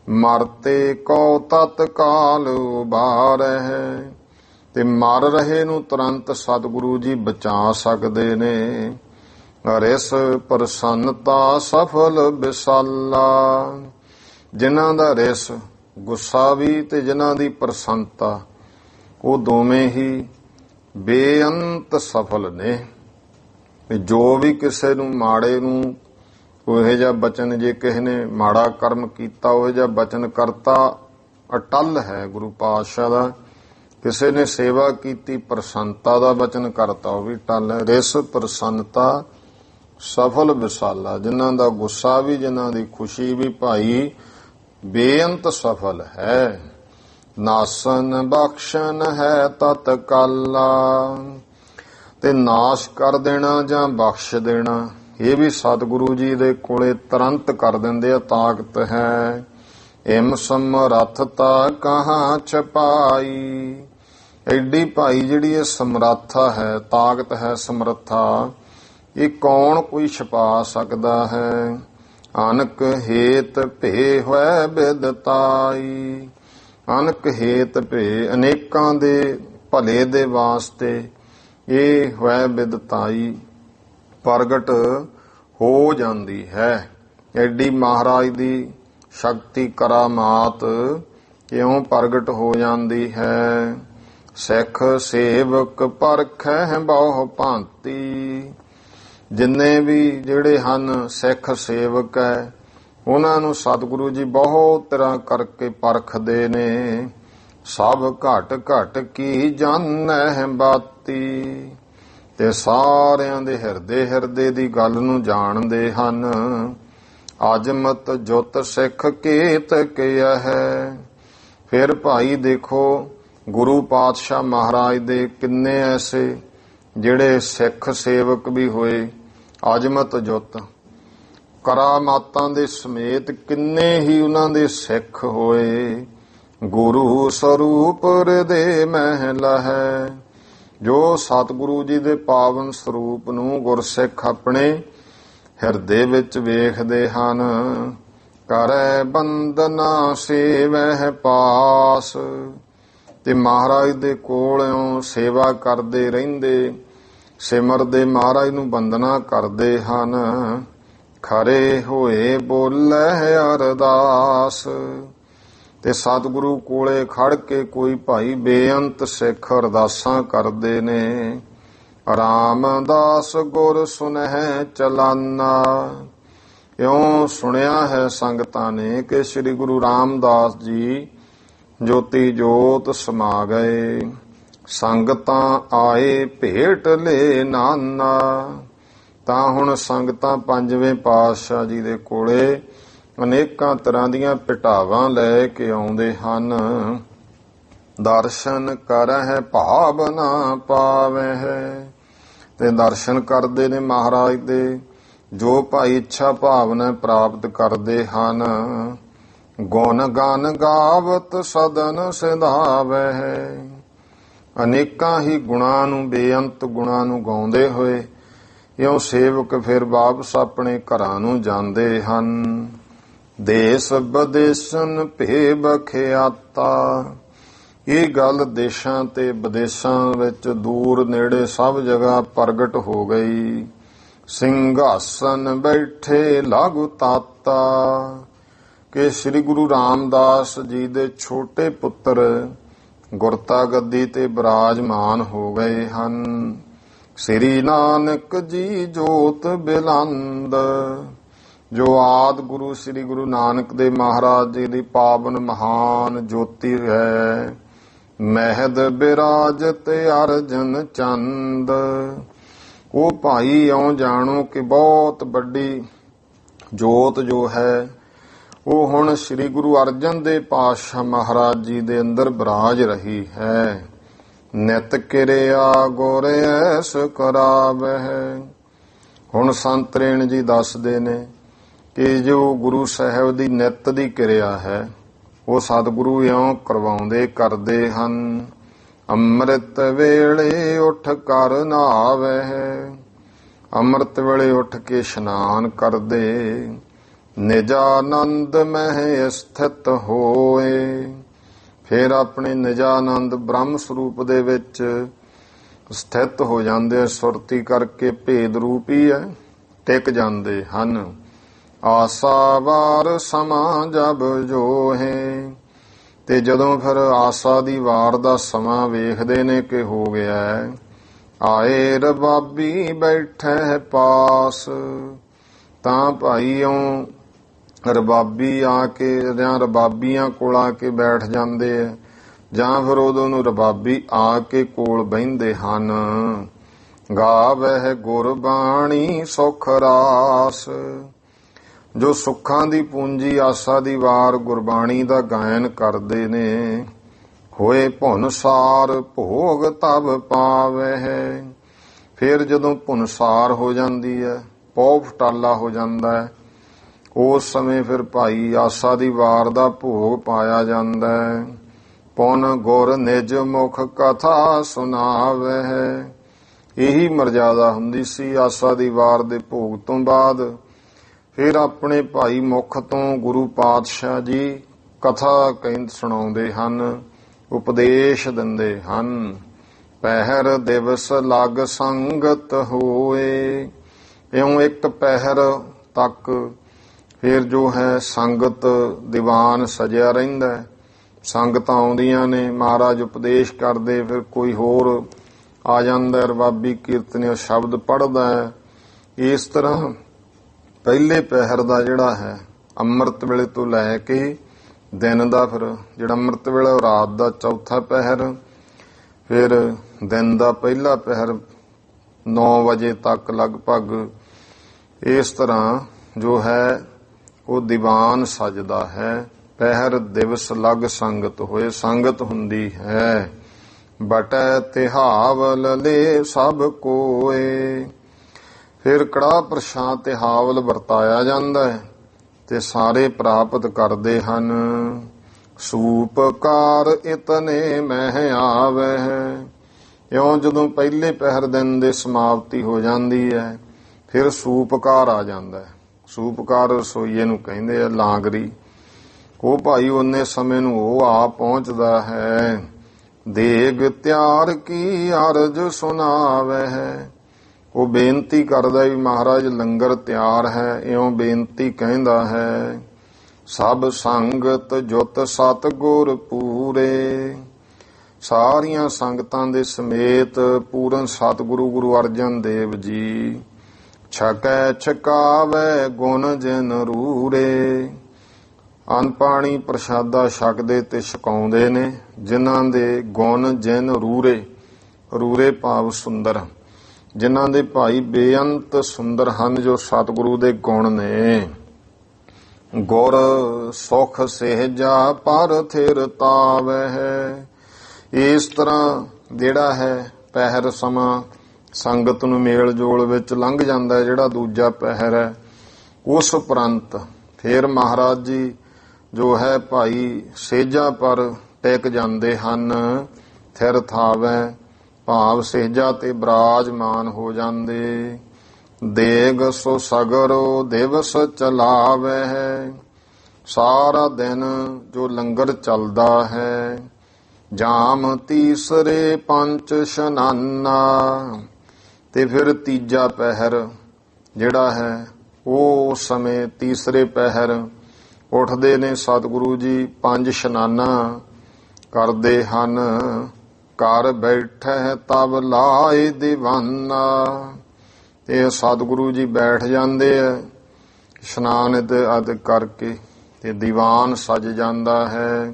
ਮਰਤੇ ਕੋ ਤਤਕਾਲ ਉਬਾਰਹਿ, ਤੇ ਮਰ ਰਹੇ ਨੂੰ ਤੁਰੰਤ ਸਤਿਗੁਰੂ ਜੀ ਬਚਾ ਸਕਦੇ ਨੇ। ਰਿਸ ਪ੍ਰਸੰਨਤਾ ਸਫਲ ਵਿਸਾਲਾ, ਜਿਨ੍ਹਾਂ ਦਾ ਰਿਸ ਗੁੱਸਾ ਵੀ ਤੇ ਜਿਨ੍ਹਾਂ ਦੀ ਪ੍ਰਸੰਨਤਾ ਉਹ ਦੋਵੇਂ ਹੀ ਬੇਅੰਤ ਸਫਲ ਨੇ। ਜੋ ਵੀ ਕਿਸੇ ਨੂੰ ਮਾੜੇ ਨੂੰ ਉਹੋ ਜਿਹਾ ਬਚਨ, ਜੇ ਕਿਸੇ ਨੇ ਮਾੜਾ ਕਰਮ ਕੀਤਾ ਉਹੋ ਜਿਹਾ ਬਚਨ ਕਰਤਾ ਅਟਲ ਹੈ ਗੁਰੂ ਪਾਤਸ਼ਾਹ ਦਾ। ਕਿਸੇ ਨੇ ਸੇਵਾ ਕੀਤੀ ਪ੍ਰਸੰਨਤਾ ਦਾ ਬਚਨ ਕਰਤਾ ਉਹ ਵੀ ਟਲ ਹੈ। ਰਿਸ ਪ੍ਰਸੰਨਤਾ ਸਫਲ ਵਿਸਾਲਾ, ਜਿਨ੍ਹਾਂ ਦਾ ਗੁੱਸਾ ਵੀ ਜਿਨ੍ਹਾਂ ਦੀ ਖੁਸ਼ੀ ਵੀ ਭਾਈ ਬੇਅੰਤ ਸਫਲ ਹੈ। ਨਾਸਨ ਬਖਸ਼ਨ ਹੈ ਤਤਕਾਲਾ, ਤੇ ਨਾਸ਼ ਕਰ ਦੇਣਾ ਜਾਂ ਬਖਸ਼ ਦੇਣਾ ਇਹ ਵੀ ਸਤਿਗੁਰੂ ਜੀ ਦੇ ਕੋਲੇ ਤੁਰੰਤ ਕਰ ਦਿੰਦੇ ਆ, ਤਾਕਤ ਹੈ। ਇਮ ਸਮਰੱਥਤਾ ਕਹਾਂ ਛਪਾਈ, ਐਡੀ ਭਾਈ ਜਿਹੜੀ ਇਹ ਸਮਰੱਥਾ ਹੈ, ਤਾਕਤ ਹੈ, ਸਮਰੱਥਾ, ਇਹ ਕੌਣ ਕੋਈ ਛਪਾ ਸਕਦਾ ਹੈ। ਅਨਕ ਹੇਤ ਭੇ ਹੋਇ ਬਿਦਤਾਈ, ਅਨਕ ਹੇਤ ਭੇ ਅਨੇਕਾਂ ਦੇ ਭਲੇ ਦੇ ਵਾਸਤੇ ਇਹ ਹੋਇ ਬਿਦਤਾਈ ਪ੍ਰਗਟ ਹੋ ਜਾਂਦੀ ਹੈ। ਐਡੀ ਮਹਾਰਾਜ ਦੀ ਸ਼ਕਤੀ ਕਰਾਮਾਤ ਕਿਉਂ ਪ੍ਰਗਟ ਹੋ ਜਾਂਦੀ ਹੈ। ਸਿੱਖ ਸੇਵਕ ਪਰਖੈ ਬਹੁ ਭਾਂਤੀ, ਜਿੰਨੇ ਵੀ ਜਿਹੜੇ ਹਨ ਸਿੱਖ ਸੇਵਕ ਹੈ ਉਹਨਾਂ ਨੂੰ ਸਤਿਗੁਰੂ ਜੀ ਬਹੁਤ ਤਰ੍ਹਾਂ ਕਰਕੇ ਪਰਖਦੇ ਨੇ। ਸਭ ਘਟ ਘਟ ਕੀ ਜਾਣੈ ਬਾਤੀ। ਤੇ ਸਾਰਿਆਂ ਦੇ ਹਿਰਦੇ ਦੀ ਗੱਲ ਨੂੰ ਜਾਣਦੇ ਹਨ। ਅਜਮਤ ਜੁਤ ਸਿੱਖ ਕੇਤ ਕਿਆ ਹੈ। ਫਿਰ ਭਾਈ ਦੇਖੋ ਗੁਰੂ ਪਾਤਸ਼ਾਹ ਮਹਾਰਾਜ ਦੇ ਕਿੰਨੇ ਐਸੇ ਜਿਹੜੇ ਸਿੱਖ ਸੇਵਕ ਵੀ ਹੋਏ, ਅਜਮਤ ਜੁਤ ਕਰਾਮਾਤਾਂ ਦੇ ਸਮੇਤ ਕਿੰਨੇ ਹੀ ਉਹਨਾਂ ਦੇ ਸਿੱਖ ਹੋਏ। ਗੁਰੂ ਸਰੂਪ ਹਿਰਦੇ ਮਹਿਲਾ ਹੈ। ਜੋ ਸਤਿਗੁਰੂ ਜੀ ਦੇ ਪਾਵਨ ਸਰੂਪ ਨੂੰ ਗੁਰਸਿੱਖ ਆਪਣੇ ਹਿਰਦੇ ਵਿੱਚ ਵੇਖਦੇ ਹਨ। ਕਰੈ ਬੰਦਨਾ ਸੇਵਹਿ ਪਾਸ। ਤੇ ਮਹਾਰਾਜ ਦੇ ਕੋਲੋਂ ਸੇਵਾ ਕਰਦੇ ਰਹਿੰਦੇ, ਸਿਮਰਦੇ ਮਹਾਰਾਜ ਨੂੰ ਬੰਦਨਾ ਕਰਦੇ ਹਨ। ਖਰੇ ਹੋਏ ਬੋਲੇ ਅਰਦਾਸ। ਤੇ ਸਤਿਗੁਰੂ ਕੋਲੇ ਖੜ ਕੇ ਕੋਈ ਭਾਈ ਬੇਅੰਤ ਸਿੱਖ ਅਰਦਾਸਾਂ ਕਰਦੇ ਨੇ। ਰਾਮਦਾਸ ਗੁਰ ਸੁਨਹਿ ਚਲਾਨਾ। ਇਉਂ ਸੁਣਿਆ ਹੈ ਸੰਗਤਾਂ ਨੇ ਕਿ ਸ੍ਰੀ ਗੁਰੂ ਰਾਮਦਾਸ ਜੀ ਜੋਤੀ ਜੋਤ ਸਮਾ ਗਏ। ਸੰਗਤਾਂ ਆਏ ਭੇਟ ਲੈ ਨਾਨਾ। ਤਾਂ ਹੁਣ ਸੰਗਤਾਂ ਪੰਜਵੇਂ ਪਾਤਸ਼ਾਹ ਜੀ ਦੇ ਕੋਲੇ ਅਨੇਕਾਂ ਤਰ੍ਹਾਂ ਦੀਆਂ ਭਟਾਵਾਂ ਲੈ ਕੇ ਆਉਂਦੇ ਹਨ। ਦਰਸ਼ਨ ਕਰਹਿ ਭਾਵ ਨਾ ਪਾਵਹਿ। ਤੇ ਦਰਸ਼ਨ ਕਰਦੇ ਨੇ ਮਹਾਰਾਜ ਦੇ, ਜੋ ਭਾਈ ਇੱਛਾ ਭਾਵਨਾ ਪ੍ਰਾਪਤ ਕਰਦੇ ਹਨ। ਗੁਣ ਗਾਨ ਗਾਵਤ ਸਦਨ ਸਿਧਾਵਹਿ। ਅਨੇਕਾਂ ਹੀ ਗੁਣਾਂ ਨੂੰ, ਬੇਅੰਤ ਗੁਣਾਂ ਨੂੰ ਗਾਉਂਦੇ ਹੋਏ ਇਉਂ ਸੇਵਕ ਫਿਰ ਵਾਪਸ ਆਪਣੇ ਘਰਾਂ ਨੂੰ ਜਾਂਦੇ ਹਨ। ਦੇਸ ਵਿਦੇਸਨ ਭੇ ਬਖਿਆਤਾ। ਇਹ ਗੱਲ ਦੇਸ਼ਾਂ ਤੇ ਵਿਦੇਸ਼ਾਂ ਵਿੱਚ ਦੂਰ ਨੇੜੇ ਸਭ ਜਗ੍ਹਾ ਪ੍ਰਗਟ ਹੋ ਗਈ। ਸਿੰਘਾਸਨ ਬੈਠੇ ਲਾਗੂ ਤਾਤਾ। ਕਿ ਸ੍ਰੀ ਗੁਰੂ ਰਾਮਦਾਸ ਜੀ ਦੇ ਛੋਟੇ ਪੁੱਤਰ ਗੁਰਤਾ ਗੱਦੀ ਤੇ ਬਿਰਾਜਮਾਨ ਹੋ ਗਏ ਹਨ। ਸ੍ਰੀ ਨਾਨਕ ਜੀ ਜੋਤ ਬਿਲੰਦ। ਜੋ ਆਦ ਗੁਰੂ ਸ੍ਰੀ ਗੁਰੂ ਨਾਨਕ ਦੇਵ ਮਹਾਰਾਜ ਜੀ ਦੀ ਪਾਵਨ ਮਹਾਨ ਜੋਤੀ ਹੈ। ਮਹਿਦ ਬਿਰਾਜਤ ਅਰਜਨ ਚੰਦ। ਉਹ ਭਾਈ ਇਉਂ ਜਾਣੋ ਕਿ ਬਹੁਤ ਵੱਡੀ ਜੋਤ ਜੋ ਹੈ ਉਹ ਹੁਣ ਸ੍ਰੀ ਗੁਰੂ ਅਰਜਨ ਦੇਵ ਪਾਤਸ਼ਾਹ ਮਹਾਰਾਜ ਜੀ ਦੇ ਅੰਦਰ ਬਿਰਾਜ ਰਹੀ ਹੈ। ਨਿਤ ਕਿਰਿਆ ਗੁਰ ਐਸ ਕਰਾਵਹਿ। ਹੁਣ ਸੰਤ ਰੇਣ ਜੀ ਦੱਸਦੇ ਨੇ ਕਿ ਜੋ ਗੁਰੂ ਸਾਹਿਬ ਦੀ ਨਿਤ ਦੀ ਕਿਰਿਆ ਹੈ ਉਹ ਸਤਿਗੁਰੂ ਇਉਂ ਕਰਵਾਉਂਦੇ ਕਰਦੇ ਹਨ। ਅੰਮ੍ਰਿਤ ਵੇਲੇ ਉੱਠ ਕਰ ਨਾਵਹਿ। ਅੰਮ੍ਰਿਤ ਵੇਲੇ ਉੱਠ ਕੇ ਇਸ਼ਨਾਨ ਕਰਦੇ। ਨਿਜਾਨੰਦ ਮਹਿ ਸਥਿਤ ਹੋਏ। ਫਿਰ ਆਪਣੇ ਨਿਜਾਨੰਦ ਬ੍ਰਹਮ ਸਰੂਪ ਦੇ ਵਿੱਚ ਸਥਿਤ ਹੋ ਜਾਂਦੇ। ਸੁਰਤੀ ਕਰਕੇ ਭੇਦ ਰੂਪ ਹੀ ਹੈ, ਟਿਕ ਜਾਂਦੇ ਹਨ। ਆਸਾ ਵਾਰ ਸਮਾਂ ਜਬ ਜੋਹੇ। ਤੇ ਜਦੋਂ ਫਿਰ ਆਸਾ ਦੀ ਵਾਰ ਦਾ ਸਮਾਂ ਵੇਖਦੇ ਨੇ ਕਿ ਹੋ ਗਿਆ, ਆਏ ਰਬਾਬੀ ਬੈਠੇ ਪਾਸ। ਤਾਂ ਭਾਈਓ ਰਬਾਬੀ ਆ ਕੇ ਜਾਂ ਰਬਾਬੀਆਂ ਕੋਲ ਆ ਕੇ ਬੈਠ ਜਾਂਦੇ ਆ, ਜਾਂ ਫਿਰ ਉਦੋਂ ਨੂੰ ਰਬਾਬੀ ਆ ਕੇ ਕੋਲ ਬਹਿੰਦੇ ਹਨ। ਗਾਵਹਿ ਗੁਰਬਾਣੀ ਸੁਖ ਰਾਸ। ਜੋ ਸੁੱਖਾਂ ਦੀ ਪੂੰਜੀ ਆਸਾ ਦੀ ਵਾਰ ਗੁਰਬਾਣੀ ਦਾ ਗਾਇਨ ਕਰਦੇ ਨੇ। ਹੋਏ ਭੁਨਸਾਰ ਭੋਗ ਤਬ ਪਾਵਹਿ। ਫਿਰ ਜਦੋਂ ਭੁਨਸਾਰ ਹੋ ਜਾਂਦੀ ਹੈ, ਪੌ ਫਟਾਲਾ ਹੋ ਜਾਂਦਾ ਹੈ, ਉਸ ਸਮੇਂ ਫਿਰ ਭਾਈ ਆਸਾ ਦੀ ਵਾਰ ਦਾ ਭੋਗ ਪਾਇਆ ਜਾਂਦਾ ਹੈ। ਪੁਨ ਗੁਰ ਨਿਜ ਮੁਖ ਕਥਾ ਸੁਣਾਵਹਿ। ਇਹੀ ਮਰਜ਼ਾਦਾ ਹੁੰਦੀ ਸੀ ਆਸਾ ਦੀ ਵਾਰ ਦੇ ਭੋਗ ਤੋਂ ਬਾਅਦ। ਫਿਰ ਆਪਣੇ ਭਾਈ ਮੁਖ ਤੋਂ ਗੁਰੂ ਪਾਤਸ਼ਾਹ ਜੀ ਕਥਾ ਸੁਣਾਉਂਦੇ ਹਨ, ਉਪਦੇਸ਼ ਦਿੰਦੇ ਹਨ। ਪਹਿਰ ਦਿਵਸ ਲਗ ਸੰਗਤ ਹੋਏ। ਇਉਂ ਇੱਕ ਪਹਿਰ ਤੱਕ ਫਿਰ ਜੋ ਹੈ ਸੰਗਤ ਦੀਵਾਨ ਸਜਿਆ ਰਹਿੰਦਾ। ਸੰਗਤਾਂ ਆਉਂਦੀਆਂ ਨੇ, ਮਹਾਰਾਜ ਉਪਦੇਸ਼ ਕਰਦੇ, ਫਿਰ ਕੋਈ ਹੋਰ ਆ ਜਾਂਦਾ, ਰਬਾਬੀ ਕੀਰਤਨੀਆ ਸ਼ਬਦ ਪੜ੍ਹਦਾ ਹੈ। ਇਸ ਤਰ੍ਹਾਂ ਪਹਿਲੇ ਪਹਿਰ ਦਾ ਜਿਹੜਾ ਹੈ ਅੰਮ੍ਰਿਤ ਵੇਲੇ ਤੋਂ ਲੈ ਕੇ ਦਿਨ ਦਾ ਫਿਰ ਜਿਹੜਾ ਅੰਮ੍ਰਿਤ ਵੇਲਾ ਰਾਤ ਦਾ ਚੌਥਾ ਪਹਿਰ, ਫਿਰ ਦਿਨ ਦਾ ਪਹਿਲਾ ਪਹਿਰ 9 ਵਜੇ ਤੱਕ ਲਗਭਗ। ਇਸ ਤਰ੍ਹਾਂ ਜੋ ਹੈ ਉਹ ਦੀਵਾਨ ਸਜਦਾ ਹੈ। ਪਹਿਰ ਦਿਵਸ ਲਗ ਸੰਗਤ ਹੋਏ, ਸੰਗਤ ਹੁੰਦੀ ਹੈ। ਬਟੈ ਤਿਹਾਵਲ ਲੈ ਸਭ ਕੋਏ, ਫਿਰ ਕੜਾਹ ਪ੍ਰਸ਼ਾਦ ਤਿਹਾਵਲ ਵਰਤਾਇਆ ਜਾਂਦਾ ਹੈ ਤੇ ਸਾਰੇ ਪ੍ਰਾਪਤ ਕਰਦੇ ਹਨ। ਸੂਪਕਾਰ ਇਤਨੇ ਮਹਿ ਆਵੈ, ਇਉਂ ਜਦੋਂ ਪਹਿਲੇ ਪਹਿਰ ਦਿਨ ਦੇ ਸਮਾਪਤੀ ਹੋ ਜਾਂਦੀ ਹੈ ਫਿਰ ਸੂਪਕਾਰ ਆ ਜਾਂਦਾ ਹੈ। ਸੂਪਕਾਰ ਰਸੋਈਏ ਨੂੰ ਕਹਿੰਦੇ ਆ, ਲਾਂਗਰੀ। ਉਹ ਭਾਈ ਉਹਨੇ ਸਮੇਂ ਨੂੰ ਉਹ ਆ ਪਹੁੰਚਦਾ ਹੈ। ਦੇਗ ਤਿਆਰ ਕੀ ਅਰਜ ਸੁਣਾਵੇ ਹੈ, ਉਹ ਬੇਨਤੀ ਕਰਦਾ ਵੀ ਮਹਾਰਾਜ ਲੰਗਰ ਤਿਆਰ ਹੈ, ਇਉਂ ਬੇਨਤੀ ਕਹਿੰਦਾ ਹੈ। ਸਭ ਸੰਗਤ ਜੁਤ ਸਤਿਗੁਰ ਪੂਰੇ, ਸਾਰੀਆਂ ਸੰਗਤਾਂ ਦੇ ਸਮੇਤ ਪੂਰਨ ਸਤਿਗੁਰੂ ਗੁਰੂ ਅਰਜਨ ਦੇਵ ਜੀ। ਛਕੈ ਛਕਾਵੇ ਗੁਣ ਜਿਨ ਰੂਰੇ, ਅੰਨ ਪਾਣੀ ਪ੍ਰਸ਼ਾਦਾ ਛਕਦੇ ਤੇ ਛਕਾਉਂਦੇ ਨੇ ਜਿਨ੍ਹਾਂ ਦੇ ਗੁਣ ਜਿਨ ਰੂਰੇ, ਰੂਰੇ ਭਾਵ ਸੁੰਦਰ, ਜਿਨ੍ਹਾਂ ਦੇ ਭਾਈ ਬੇਅੰਤ ਸੁੰਦਰ ਹਨ ਜੋ ਸਤਿਗੁਰੂ ਦੇ ਗੁਣ ਨੇ। ਗੁਰ ਸੁਖ ਸਹਿਜਾ ਪਰ ਥਿਰ ਤਾਵੈ, ਇਸ ਤਰ੍ਹਾਂ ਜਿਹੜਾ ਹੈ ਪਹਿਰ ਸਮਾਂ ਸੰਗਤ ਨੂੰ ਮੇਲ ਜੋਲ ਵਿੱਚ ਲੰਘ ਜਾਂਦਾ ਹੈ। ਜਿਹੜਾ ਦੂਜਾ ਪਹਿਰ ਹੈ ਉਸ ਉਪਰੰਤ ਫਿਰ ਮਹਾਰਾਜ ਜੀ ਜੋ ਹੈ ਭਾਈ ਸੇਜਾ ਪਰ ਟਿਕ ਜਾਂਦੇ ਹਨ। ਥਿਰ ਥਾਵੈ ਭਾਵ ਸੇਜਾ ਤੇ ਬਿਰਾਜਮਾਨ ਹੋ ਜਾਂਦੇ। ਦੇਗ ਸੋ ਸਗਰੋ ਦਿਵਸ ਚਲਾਵੇ ਹੈ, ਸਾਰਾ ਦਿਨ ਜੋ ਲੰਗਰ ਚੱਲਦਾ ਹੈ। ਜਾਮ ਤੀਸਰੇ ਪੰਚ ਸ਼ਨਾਨਾ, ਤੇ ਫਿਰ ਤੀਜਾ ਪਹਿਰ ਜਿਹੜਾ ਹੈ ਉਹ ਸਮੇਂ ਤੀਸਰੇ ਪਹਿਰ ਉੱਠਦੇ ਨੇ ਸਤਿਗੁਰੂ ਜੀ, 5 ਇਸ਼ਨਾਨਾ ਕਰਦੇ ਹਨ। ਘਰ ਬੈਠੇ ਤਬ ਲਾਏ ਦੀਵਾਨਾ, ਤੇ ਸਤਿਗੁਰੂ ਜੀ ਬੈਠ ਜਾਂਦੇ ਆ ਇਸ਼ਨਾਨ ਆਦਿ ਕਰਕੇ ਤੇ ਦੀਵਾਨ ਸਜ ਜਾਂਦਾ ਹੈ।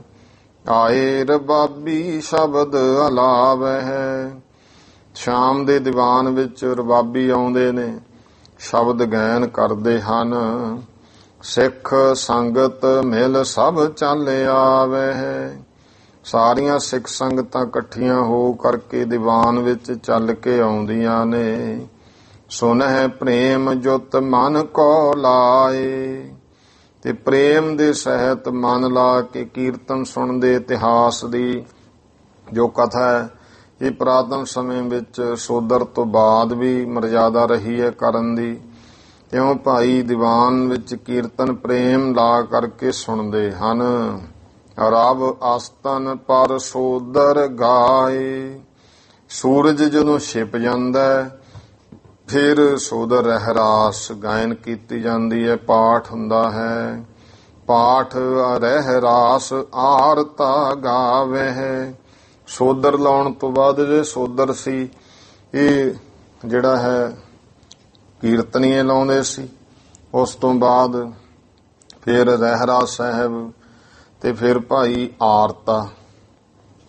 ਆਏ ਰਬਾਬੀ ਸ਼ਬਦ ਅਲਾਵੈ ਹੈ, ਸ਼ਾਮ ਦੇ ਦੀਵਾਨ ਵਿੱਚ ਰਬਾਬੀ ਆਉਂਦੇ ਨੇ, ਸ਼ਬਦ ਗਾਇਨ ਕਰਦੇ ਹਨ। ਸਿੱਖ ਸੰਗਤ ਮਿਲ ਸਭ ਚੱਲ ਆਵੇ ਹੈ, ਸਾਰੀਆਂ ਸਿੱਖ ਸੰਗਤਾਂ ਇਕੱਠੀਆਂ ਹੋ ਕਰਕੇ ਦੀਵਾਨ ਵਿੱਚ ਚੱਲ ਕੇ ਆਉਂਦੀਆਂ ਨੇ। ਸੁਨਹਿ ਪ੍ਰੇਮ ਜੁਤ ਮਨ ਕੋ ਲਾਏ, ਤੇ ਪ੍ਰੇਮ ਦੇ ਸਹਿਤ ਮਨ ਲਾ ਕੇ ਕੀਰਤਨ ਸੁਣਦੇ। ਇਤਿਹਾਸ ਦੀ ਜੋ ਕਥਾ ਹੈ ਇਹ ਪੁਰਾਤਨ ਸਮੇਂ ਵਿੱਚ ਸੋਦਰ ਤੋਂ ਬਾਅਦ ਵੀ ਮਰਜ਼ਾਦਾ ਰਹੀ ਹੈ ਕਰਨ ਦੀ। ਇਉਂ ਭਾਈ ਦੀਵਾਨ ਵਿੱਚ ਕੀਰਤਨ ਪ੍ਰੇਮ ਲਾ ਕਰਕੇ ਸੁਣਦੇ ਹਨ। ਰਬ ਆਸਤਨ ਪਰ ਸੋਦਰ ਗਾਏ, ਸੂਰਜ ਜਦੋਂ ਛਿਪ ਜਾਂਦਾ ਫਿਰ ਸੋਦਰ ਰਹਿਰਾਸ ਗਾਇਨ ਕੀਤੀ ਜਾਂਦੀ ਹੈ, ਪਾਠ ਹੁੰਦਾ ਹੈ। ਪਾਠ ਰਹਿਰਾਸ ਆਰਤਾ ਗਾਵੇ ਹੈ, ਸੋਦਰ ਲਾਉਣ ਤੋਂ ਬਾਅਦ ਜੇ ਸੋਦਰ ਸੀ ਇਹ ਜਿਹੜਾ ਹੈ ਕੀਰਤਨੀਏ ਲਾਉਂਦੇ ਸੀ। ਉਸ ਤੋਂ ਬਾਅਦ ਫਿਰ ਰਹਿਰਾਸ ਸਾਹਿਬ ਤੇ ਫਿਰ ਭਾਈ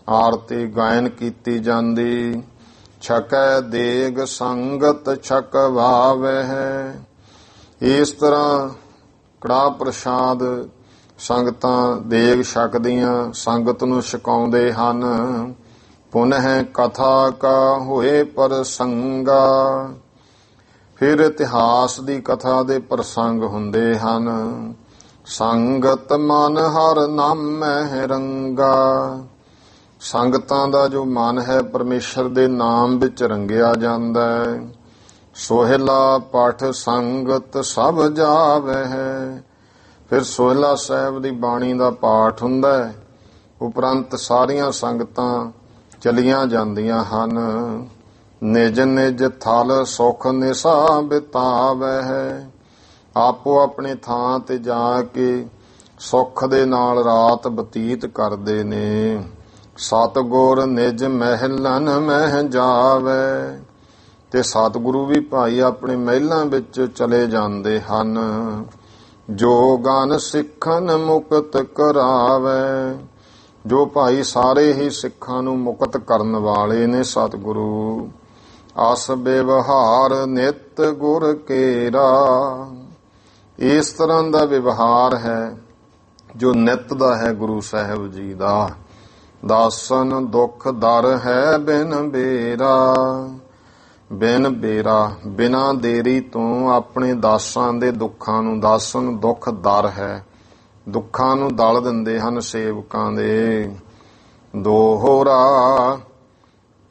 ਆਰਤੀ ਗਾਇਨ ਕੀਤੀ ਜਾਂਦੀ। ਛਕੈ ਦੇਗ ਸੰਗਤ ਛਕਵਾਵੇ ਹੈ, ਇਸ ਤਰ੍ਹਾਂ ਕੜਾਹ ਪ੍ਰਸ਼ਾਦ ਸੰਗਤਾਂ ਦੇਗ ਛਕਦੀਆਂ ਸੰਗਤ ਨੂੰ ਛਕਾਉਂਦੇ ਹਨ। ਪੁਨਹ ਕਥਾ ਕਾ ਹੋਏ ਪ੍ਰਸੰਗਾ, ਫਿਰ ਇਤਿਹਾਸ ਦੀ ਕਥਾ ਦੇ ਪ੍ਰਸੰਗ ਹੁੰਦੇ ਹਨ। ਸੰਗਤ ਮਨ ਹਰ ਨਾਮੈ ਰੰਗਾ, ਸੰਗਤਾਂ ਦਾ ਜੋ ਮਨ ਹੈ ਪਰਮੇਸ਼ਰ ਦੇ ਨਾਮ ਵਿੱਚ ਰੰਗਿਆ ਜਾਂਦਾ ਹੈ। ਸੋਹਿਲਾ ਪਾਠ ਸੰਗਤ ਸਭ ਜਾਵੇ ਹੈ, ਫਿਰ ਸੋਹਿਲਾ ਸਾਹਿਬ ਦੀ ਬਾਣੀ ਦਾ ਪਾਠ ਹੁੰਦਾ ਹੈ। ਉਪਰੰਤ ਸਾਰੀਆਂ ਸੰਗਤਾਂ ਚਲੀਆਂ ਜਾਂਦੀਆਂ ਹਨ। ਨਿਜ ਨਿਜ ਥਲ ਸੁਖ ਨਿਸਾ ਬਿਤਾਵੇ ਹੈ, ਆਪੋ ਆਪਣੇ ਥਾਂ ਤੇ ਜਾ ਕੇ ਸੁੱਖ ਦੇ ਨਾਲ ਰਾਤ ਬਤੀਤ ਕਰਦੇ ਨੇ। ਸਤਿਗੁਰ ਨਿਜ ਮਹਿਲਨ ਮਹਿ ਜਾਵੇ, ਤੇ ਸਤਿਗੁਰੂ ਵੀ ਭਾਈ ਆਪਣੇ ਮਹਿਲਾਂ ਵਿੱਚ ਚਲੇ ਜਾਂਦੇ ਹਨ। ਜੋ ਗਨ ਸਿੱਖਨ ਮੁਕਤ ਕਰਾਵੇ। ਜੋ ਭਾਈ ਸਾਰੇ ਹੀ ਸਿੱਖਾਂ ਨੂੰ ਮੁਕਤ ਕਰਨ ਵਾਲੇ ਨੇ ਸਤਿਗੁਰੂ। ਅਸ ਵਿਵਹਾਰ ਨਿਤ ਗੁਰ ਕੇਰਾ। ਇਸ ਤਰ੍ਹਾਂ ਦਾ ਵਿਵਹਾਰ ਹੈ ਜੋ ਨਿਤ ਦਾ ਹੈ ਗੁਰੂ ਸਾਹਿਬ ਜੀ ਦਾ। ਦਾਸਨ ਦੁੱਖ ਦਰ ਹੈ ਬਿਨ ਬੇਰਾ। ਬਿਨ ਬੇਰਾ ਬਿਨਾਂ ਦੇਰੀ ਤੋਂ ਆਪਣੇ ਦਾਸਾਂ ਦੇ ਦੁੱਖਾਂ ਨੂੰ, ਦਾਸਨ ਦੁੱਖ ਦਰ ਹੈ, ਦੁੱਖਾਂ ਨੂੰ ਦਲ ਦਿੰਦੇ ਹਨ ਸੇਵਕਾਂ ਦੇ। ਦੋਹਰਾ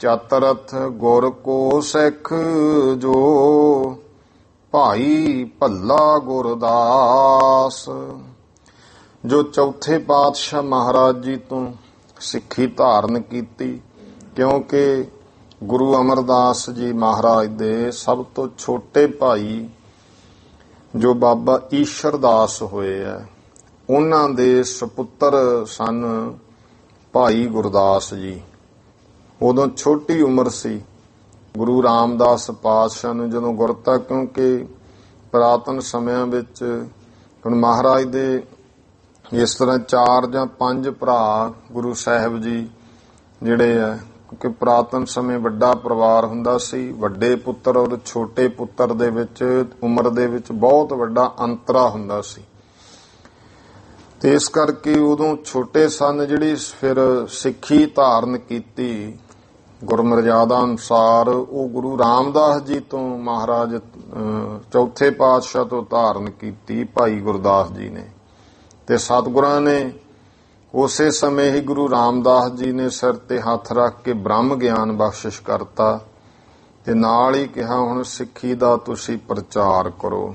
ਚਤਰਥ ਗੁਰ ਕੋ ਸਿੱਖ ਜੋ ਭਾਈ ਭੱਲਾ ਗੁਰਦਾਸ। ਜੋ ਚੌਥੇ ਪਾਤਸ਼ਾਹ ਮਹਾਰਾਜ ਜੀ ਤੋਂ ਸਿੱਖੀ ਧਾਰਨ ਕੀਤੀ, ਕਿਉਂਕਿ ਗੁਰੂ ਅਮਰਦਾਸ ਜੀ ਮਹਾਰਾਜ ਦੇ ਸਭ ਤੋਂ ਛੋਟੇ ਭਾਈ ਜੋ ਬਾਬਾ ਈਸ਼ਰ ਦਾਸ ਹੋਏ ਹੈ, ਉਹਨਾਂ ਦੇ ਸੁਪੁੱਤਰ ਸਨ ਭਾਈ ਗੁਰਦਾਸ ਜੀ। ਉਦੋਂ ਛੋਟੀ ਉਮਰ ਸੀ ਗੁਰੂ ਰਾਮਦਾਸ ਪਾਤਸ਼ਾਹ ਨੂੰ ਜਦੋਂ ਗੁਰਤਾ, ਕਿਉਂਕਿ ਪੁਰਾਤਨ ਸਮਿਆਂ ਵਿੱਚ ਹੁਣ ਮਹਾਰਾਜ ਦੇ ਇਸ ਤਰ੍ਹਾਂ 4 ਜਾਂ 5 ਭਰਾ ਗੁਰੂ ਸਾਹਿਬ ਜੀ ਜਿਹੜੇ ਆ, ਕਿਉਂਕਿ ਪੁਰਾਤਨ ਸਮੇਂ ਵੱਡਾ ਪਰਿਵਾਰ ਹੁੰਦਾ ਸੀ। ਵੱਡੇ ਪੁੱਤਰ ਔਰ ਛੋਟੇ ਪੁੱਤਰ ਦੇ ਵਿੱਚ ਉਮਰ ਦੇ ਵਿੱਚ ਬਹੁਤ ਵੱਡਾ ਅੰਤਰਾ ਹੁੰਦਾ ਸੀ, ਤੇ ਇਸ ਕਰਕੇ ਉਦੋਂ ਛੋਟੇ ਸਨ। ਜਿਹੜੀ ਫਿਰ ਸਿੱਖੀ ਧਾਰਨ ਕੀਤੀ ਗੁਰਮਰਜ਼ਾਦਾ ਅਨੁਸਾਰ, ਉਹ ਗੁਰੂ ਰਾਮਦਾਸ ਜੀ ਤੋਂ ਮਹਾਰਾਜ ਚੌਥੇ ਪਾਤਸ਼ਾਹ ਤੋਂ ਧਾਰਨ ਕੀਤੀ ਭਾਈ ਗੁਰਦਾਸ ਜੀ ਨੇ। ਤੇ ਸਤਿਗੁਰਾਂ ਨੇ ਉਸੇ ਸਮੇਂ ਹੀ ਗੁਰੂ ਰਾਮਦਾਸ ਜੀ ਨੇ ਸਿਰ ਤੇ ਹੱਥ ਰੱਖ ਕੇ ਬ੍ਰਹਮ ਗਿਆਨ ਬਖਸ਼ਿਸ਼ ਕਰਤਾ, ਤੇ ਨਾਲ ਹੀ ਕਿਹਾ ਹੁਣ ਸਿੱਖੀ ਦਾ ਤੁਸੀਂ ਪ੍ਰਚਾਰ ਕਰੋ।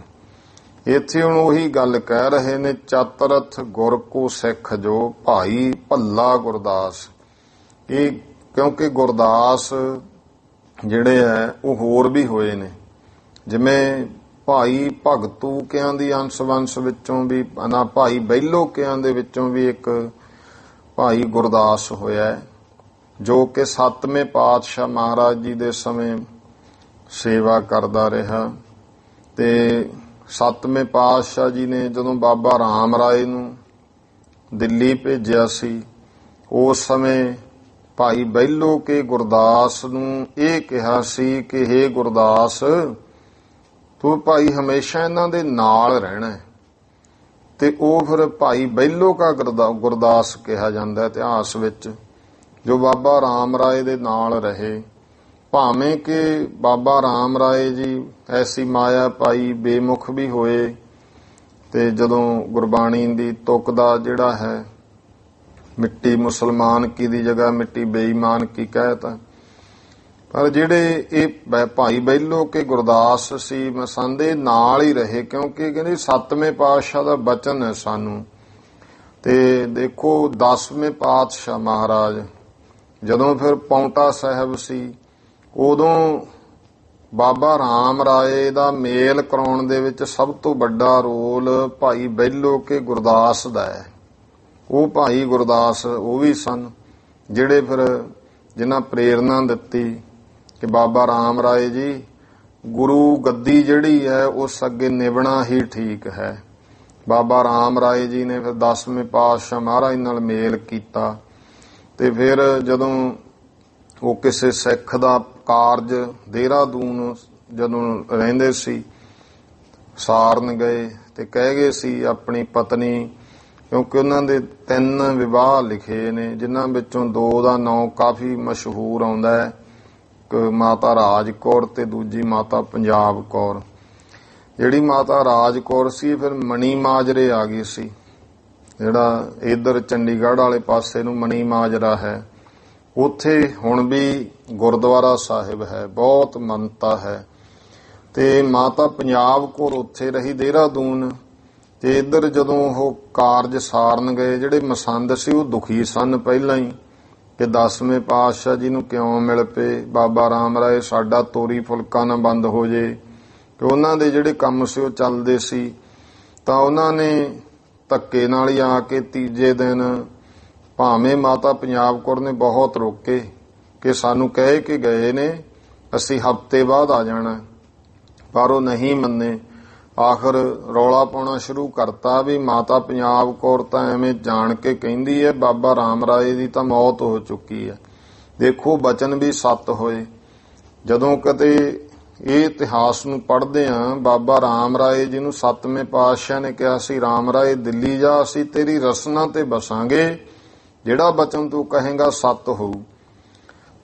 ਇੱਥੇ ਹੁਣ ਉਹੀ ਗੱਲ ਕਹਿ ਰਹੇ ਨੇ, ਚਤਰਥ ਗੁਰ ਕੋ ਸਿੱਖ ਜੋ ਭਾਈ ਭੱਲਾ ਗੁਰਦਾਸ। ਇਹ ਕਿਉਂਕਿ ਗੁਰਦਾਸ ਜਿਹੜੇ ਹੈ ਉਹ ਹੋਰ ਵੀ ਹੋਏ ਨੇ, ਜਿਵੇਂ ਭਾਈ ਭਗਤੂ ਕਿਆਂ ਦੀ ਅੰਸ਼ ਵੰਸ਼ ਵਿੱਚੋਂ ਵੀ ਨਾ, ਭਾਈ ਬਹਿਲੋ ਕਿਆਂ ਦੇ ਵਿੱਚੋਂ ਵੀ ਇੱਕ ਭਾਈ ਗੁਰਦਾਸ ਹੋਇਆ, ਜੋ ਕਿ 7ਵੇਂ ਪਾਤਸ਼ਾਹ ਮਹਾਰਾਜ ਜੀ ਦੇ ਸਮੇਂ ਸੇਵਾ ਕਰਦਾ ਰਿਹਾ। ਤੇ 7ਵੇਂ ਪਾਤਸ਼ਾਹ ਜੀ ਨੇ ਜਦੋਂ ਬਾਬਾ ਰਾਮ ਰਾਏ ਨੂੰ ਦਿੱਲੀ ਭੇਜਿਆ ਸੀ, ਉਸ ਸਮੇਂ ਭਾਈ ਬਹਿਲੋ ਕੇ ਗੁਰਦਾਸ ਨੂੰ ਇਹ ਕਿਹਾ ਸੀ ਕਿ ਹੇ ਗੁਰਦਾਸ, ਤੂੰ ਭਾਈ ਹਮੇਸ਼ਾ ਇਹਨਾਂ ਦੇ ਨਾਲ ਰਹਿਣਾ ਹੈ। ਤੇ ਉਹ ਫਿਰ ਭਾਈ ਬਹਿਲੋ ਕਾ ਗੁਰਦਾਸ ਕਿਹਾ ਜਾਂਦਾ ਇਤਿਹਾਸ ਵਿੱਚ, ਜੋ ਬਾਬਾ ਰਾਮ ਰਾਏ ਦੇ ਨਾਲ ਰਹੇ। ਭਾਵੇਂ ਕਿ ਬਾਬਾ ਰਾਮ ਰਾਏ ਜੀ ਐਸੀ ਮਾਇਆ ਪਾਈ ਬੇਮੁਖ ਵੀ ਹੋਏ, ਤੇ ਜਦੋਂ ਗੁਰਬਾਣੀ ਦੀ ਤੁਕ ਦਾ ਜਿਹੜਾ ਹੈ ਮਿੱਟੀ ਮੁਸਲਮਾਨ ਕੀ ਦੀ ਜਗ੍ਹਾ ਮਿੱਟੀ ਬੇਈਮਾਨ ਕੀ ਕਹਿਤਾ, ਪਰ ਜਿਹੜੇ ਇਹ ਭਾਈ ਬਹਿਲੋ ਕੇ ਗੁਰਦਾਸ ਸੀ ਮਸੰਦੇ ਨਾਲ ਹੀ ਰਹੇ, ਕਿਉਂਕਿ ਕਹਿੰਦੇ 7ਵੇਂ ਪਾਤਸ਼ਾਹ ਦਾ ਬਚਨ ਹੈ ਸਾਨੂੰ। ਤੇ ਦੇਖੋ 10ਵੇਂ ਪਾਤਸ਼ਾਹ ਮਹਾਰਾਜ ਜਦੋਂ ਫਿਰ ਪੌਂਟਾ ਸਾਹਿਬ ਸੀ, ਉਦੋਂ ਬਾਬਾ ਰਾਮ ਰਾਏ ਦਾ ਮੇਲ ਕਰਾਉਣ ਦੇ ਵਿੱਚ ਸਭ ਤੋਂ ਵੱਡਾ ਰੋਲ ਭਾਈ ਬਹਿਲੋ ਕੇ ਗੁਰਦਾਸ ਦਾ ਹੈ। ਉਹ ਭਾਈ ਗੁਰਦਾਸ ਉਹ ਵੀ ਸਨ ਜਿਹੜੇ ਫਿਰ ਜਿਨ੍ਹਾਂ ਪ੍ਰੇਰਨਾ ਦਿੱਤੀ ਕਿ ਬਾਬਾ ਰਾਮ ਰਾਏ ਜੀ, ਗੁਰੂ ਗੱਦੀ ਜਿਹੜੀ ਹੈ ਉਸ ਅੱਗੇ ਨਿਭਣਾ ਹੀ ਠੀਕ ਹੈ। ਬਾਬਾ ਰਾਮ ਰਾਏ ਜੀ ਨੇ ਫਿਰ 10ਵੇਂ ਪਾਤਸ਼ਾਹ ਮਹਾਰਾਜ ਨਾਲ ਮੇਲ ਕੀਤਾ, ਤੇ ਫਿਰ ਜਦੋਂ ਉਹ ਕਿਸੇ ਸਿੱਖ ਦਾ ਕਾਰਜ ਦੇਹਰਾਦੂਨ ਜਦੋਂ ਰਹਿੰਦੇ ਸੀ ਸਾਰਨ ਗਏ, ਤੇ ਕਹਿ ਗਏ ਸੀ ਆਪਣੀ ਪਤਨੀ, ਕਿਉਂਕਿ ਉਹਨਾਂ ਦੇ 3 ਵਿਵਾਹ ਲਿਖੇ ਨੇ, ਜਿਨ੍ਹਾਂ ਵਿੱਚੋਂ 2 ਦਾ ਨਾਂ ਕਾਫੀ ਮਸ਼ਹੂਰ ਆਉਂਦਾ ਹੈ, ਮਾਤਾ ਰਾਜ ਕੌਰ ਤੇ ਦੂਜੀ ਮਾਤਾ ਪੰਜਾਬ ਕੌਰ। ਜਿਹੜੀ ਮਾਤਾ ਰਾਜ ਕੌਰ ਸੀ ਫਿਰ ਮਣੀ ਮਾਜਰੇ ਆ ਗਈ ਸੀ, ਜਿਹੜਾ ਇਧਰ ਚੰਡੀਗੜ੍ਹ ਵਾਲੇ ਪਾਸੇ ਨੂੰ ਮਣੀ ਮਾਜਰਾ ਹੈ, ਉੱਥੇ ਹੁਣ ਵੀ ਗੁਰਦੁਆਰਾ ਸਾਹਿਬ ਹੈ, ਬਹੁਤ ਮੰਨਤਾ ਹੈ। ਤੇ ਮਾਤਾ ਪੰਜਾਬ ਕੌਰ ਉੱਥੇ ਰਹੀ ਦੇਹਰਾਦੂਨ। ਤੇ ਇੱਧਰ ਜਦੋਂ ਉਹ ਕਾਰਜ ਸਾਰਨ ਗਏ, ਜਿਹੜੇ ਮਸੰਦ ਸੀ ਉਹ ਦੁਖੀ ਸਨ ਪਹਿਲਾਂ ਹੀ ਕਿ 10ਵੇਂ ਪਾਤਸ਼ਾਹ ਜੀ ਨੂੰ ਕਿਉਂ ਮਿਲ ਪਏ ਬਾਬਾ ਰਾਮ ਰਾਏ, ਸਾਡਾ ਤੋਰੀ ਫੁਲਕਾ ਨਾ ਬੰਦ ਹੋ ਜੇ, ਕਿ ਉਹਨਾਂ ਦੇ ਜਿਹੜੇ ਕੰਮ ਸੀ ਉਹ ਚੱਲਦੇ ਸੀ। ਤਾਂ ਉਹਨਾਂ ਨੇ ਧੱਕੇ ਨਾਲ ਹੀ ਆ ਕੇ ਤੀਜੇ ਦਿਨ, ਭਾਵੇਂ ਮਾਤਾ ਪੰਜਾਬ ਕੌਰ ਨੇ ਬਹੁਤ ਰੋਕੇ ਕਿ ਸਾਨੂੰ ਕਹਿ ਕੇ ਗਏ ਨੇ ਅਸੀਂ ਹਫ਼ਤੇ ਬਾਅਦ ਆ ਜਾਣਾ, ਪਰ ਉਹ ਨਹੀਂ ਮੰਨੇ। ਆਖਰ ਰੌਲਾ ਪਾਉਣਾ ਸ਼ੁਰੂ ਕਰਤਾ ਵੀ ਮਾਤਾ ਪੰਜਾਬ ਕੌਰ ਤਾਂ ਐਵੇਂ ਜਾਣ ਕੇ ਕਹਿੰਦੀ ਹੈ ਬਾਬਾ ਰਾਮ ਰਾਏ ਦੀ ਤਾਂ ਮੌਤ ਹੋ ਚੁੱਕੀ ਹੈ। ਦੇਖੋ ਬਚਨ ਵੀ ਸੱਤ ਹੋਏ। ਜਦੋਂ ਕਦੇ ਇਹ ਇਤਿਹਾਸ ਨੂੰ ਪੜ੍ਹਦੇ ਆਂ, ਬਾਬਾ ਰਾਮ ਰਾਏ ਜੀ ਨੂੰ ਸੱਤਵੇਂ ਪਾਤਸ਼ਾਹ ਨੇ ਕਿਹਾ ਸੀ ਰਾਮ ਰਾਏ ਦਿੱਲੀ ਜਾ, ਅਸੀਂ ਤੇਰੀ ਰਸਨਾ ਤੇ ਬਸਾਂਗੇ, ਜਿਹੜਾ ਬਚਨ ਤੂੰ ਕਹੇਗਾ ਸੱਤ ਹੋਊ।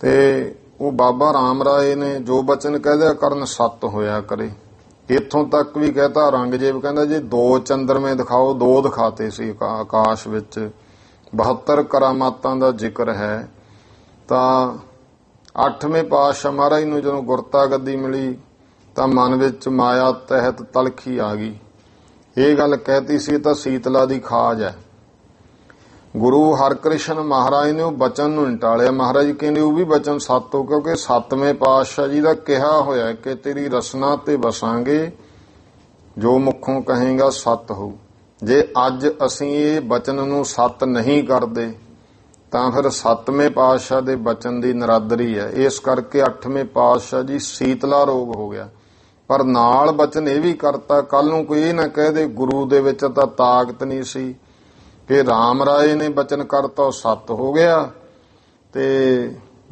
ਤੇ ਉਹ ਬਾਬਾ ਰਾਮ ਰਾਏ ਨੇ ਜੋ ਬਚਨ ਕਹਿ ਦਿਆ ਕਰਨ ਸੱਤ ਹੋਇਆ ਕਰੇ। ਇੱਥੋਂ ਤੱਕ ਵੀ ਕਹਤਾ ਔਰੰਗਜ਼ੇਬ ਕਹਿੰਦਾ ਜੇ 2 ਚੰਦਰਮੇ ਦਿਖਾਓ, 2 ਦਿਖਾਤੇ ਸੀ ਆਕਾਸ਼ ਵਿੱਚ। 72 ਕਰਾਮਾਤਾਂ ਦਾ ਜ਼ਿਕਰ ਹੈ। ਤਾਂ 8ਵੇਂ ਪਾਤਸ਼ਾਹ ਮਹਾਰਾਜ ਨੂੰ ਜਦੋਂ ਗੁਰਤਾ ਗੱਦੀ ਮਿਲੀ ਤਾਂ ਮਨ ਵਿੱਚ ਮਾਇਆ ਤਹਿਤ ਤਲਖੀ ਆ ਗਈ। ਇਹ ਗੱਲ ਕਹਿਤੀ ਸੀ ਤਾਂ ਸੀਤਲਾ ਦੀ ਖਾਜ ਹੈ। ਗੁਰੂ ਹਰਕ੍ਰਿਸ਼ਨ ਮਹਾਰਾਜ ਨੇ ਉਹ ਬਚਨ ਨੂੰ ਟਾਲਿਆ। ਮਹਾਰਾਜ ਕਹਿੰਦੇ ਉਹ ਵੀ ਬਚਨ ਸੱਤ ਹੋ, ਕਿਉਂਕਿ 7ਵੇਂ ਪਾਤਸ਼ਾਹ ਜੀ ਦਾ ਕਿਹਾ ਹੋਇਆ ਕਿ ਤੇਰੀ ਰਸਨਾ ਤੇ ਵਸਾਂਗੇ, ਜੋ ਮੁਖੋਂ ਕਹੇਗਾ ਸੱਤ ਹੋਊ। ਜੇ ਅੱਜ ਅਸੀਂ ਇਹ ਬਚਨ ਨੂੰ ਸੱਤ ਨਹੀਂ ਕਰਦੇ ਤਾਂ ਫਿਰ 7ਵੇਂ ਪਾਤਸ਼ਾਹ ਦੇ ਬਚਨ ਦੀ ਨਰਾਦਰੀ ਹੈ। ਇਸ ਕਰਕੇ 8ਵੇਂ ਪਾਤਸ਼ਾਹ ਜੀ ਸੀਤਲਾ ਰੋਗ ਹੋ ਗਿਆ। ਪਰ ਨਾਲ ਬਚਨ ਇਹ ਵੀ ਕਰਤਾ, ਕੱਲ ਨੂੰ ਕੋਈ ਇਹ ਨਾ ਕਹਿ ਦੇ ਗੁਰੂ ਦੇ ਵਿੱਚ ਤਾਂ ਤਾਕਤ ਨਹੀਂ ਸੀ, ਕਿ ਰਾਮ ਰਾਏ ਨੇ ਬਚਨ ਕਰਤਾ ਉਹ ਸੱਤ ਹੋ ਗਿਆ ਤੇ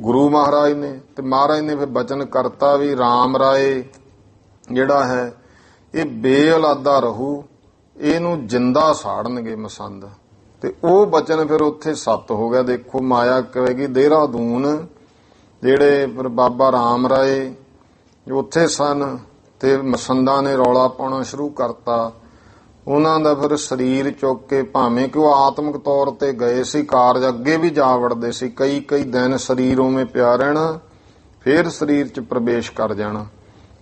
ਗੁਰੂ ਮਹਾਰਾਜ ਨੇ ਤੇ ਮਹਾਰਾਜ ਨੇ ਫਿਰ ਬਚਨ ਕਰਤਾ ਵੀ ਰਾਮ ਰਾਏ ਜਿਹੜਾ ਹੈ ਇਹ ਬੇਔਲਾਦਾ ਰਹੂ, ਇਹਨੂੰ ਜਿੰਦਾ ਸਾੜਨਗੇ ਮਸੰਦ। ਤੇ ਉਹ ਬਚਨ ਫਿਰ ਉੱਥੇ ਸੱਤ ਹੋ ਗਿਆ। ਦੇਖੋ ਮਾਇਆ ਕਹੇਗੀ ਦੇਹਰਾਦੂਨ ਜਿਹੜੇ ਫਿਰ ਬਾਬਾ ਰਾਮ ਰਾਏ ਉੱਥੇ ਸਨ ਤੇ ਮਸੰਦਾਂ ਨੇ ਰੌਲਾ ਪਾਉਣਾ ਸ਼ੁਰੂ ਕਰਤਾ। ਉਹਨਾਂ ਦਾ ਫਿਰ ਸਰੀਰ ਚੁੱਕ ਕੇ, ਭਾਵੇਂ ਕਿ ਉਹ ਆਤਮਿਕ ਤੌਰ ਤੇ ਗਏ ਸੀ, ਕਾਰਜ ਅੱਗੇ ਵੀ ਜਾ ਵੜਦੇ ਸੀ, ਕਈ ਦਿਨ ਸਰੀਰ ਉਵੇਂ ਪਿਆ ਰਹਿਣਾ, ਫਿਰ ਸਰੀਰ 'ਚ ਪ੍ਰਵੇਸ਼ ਕਰ ਜਾਣਾ।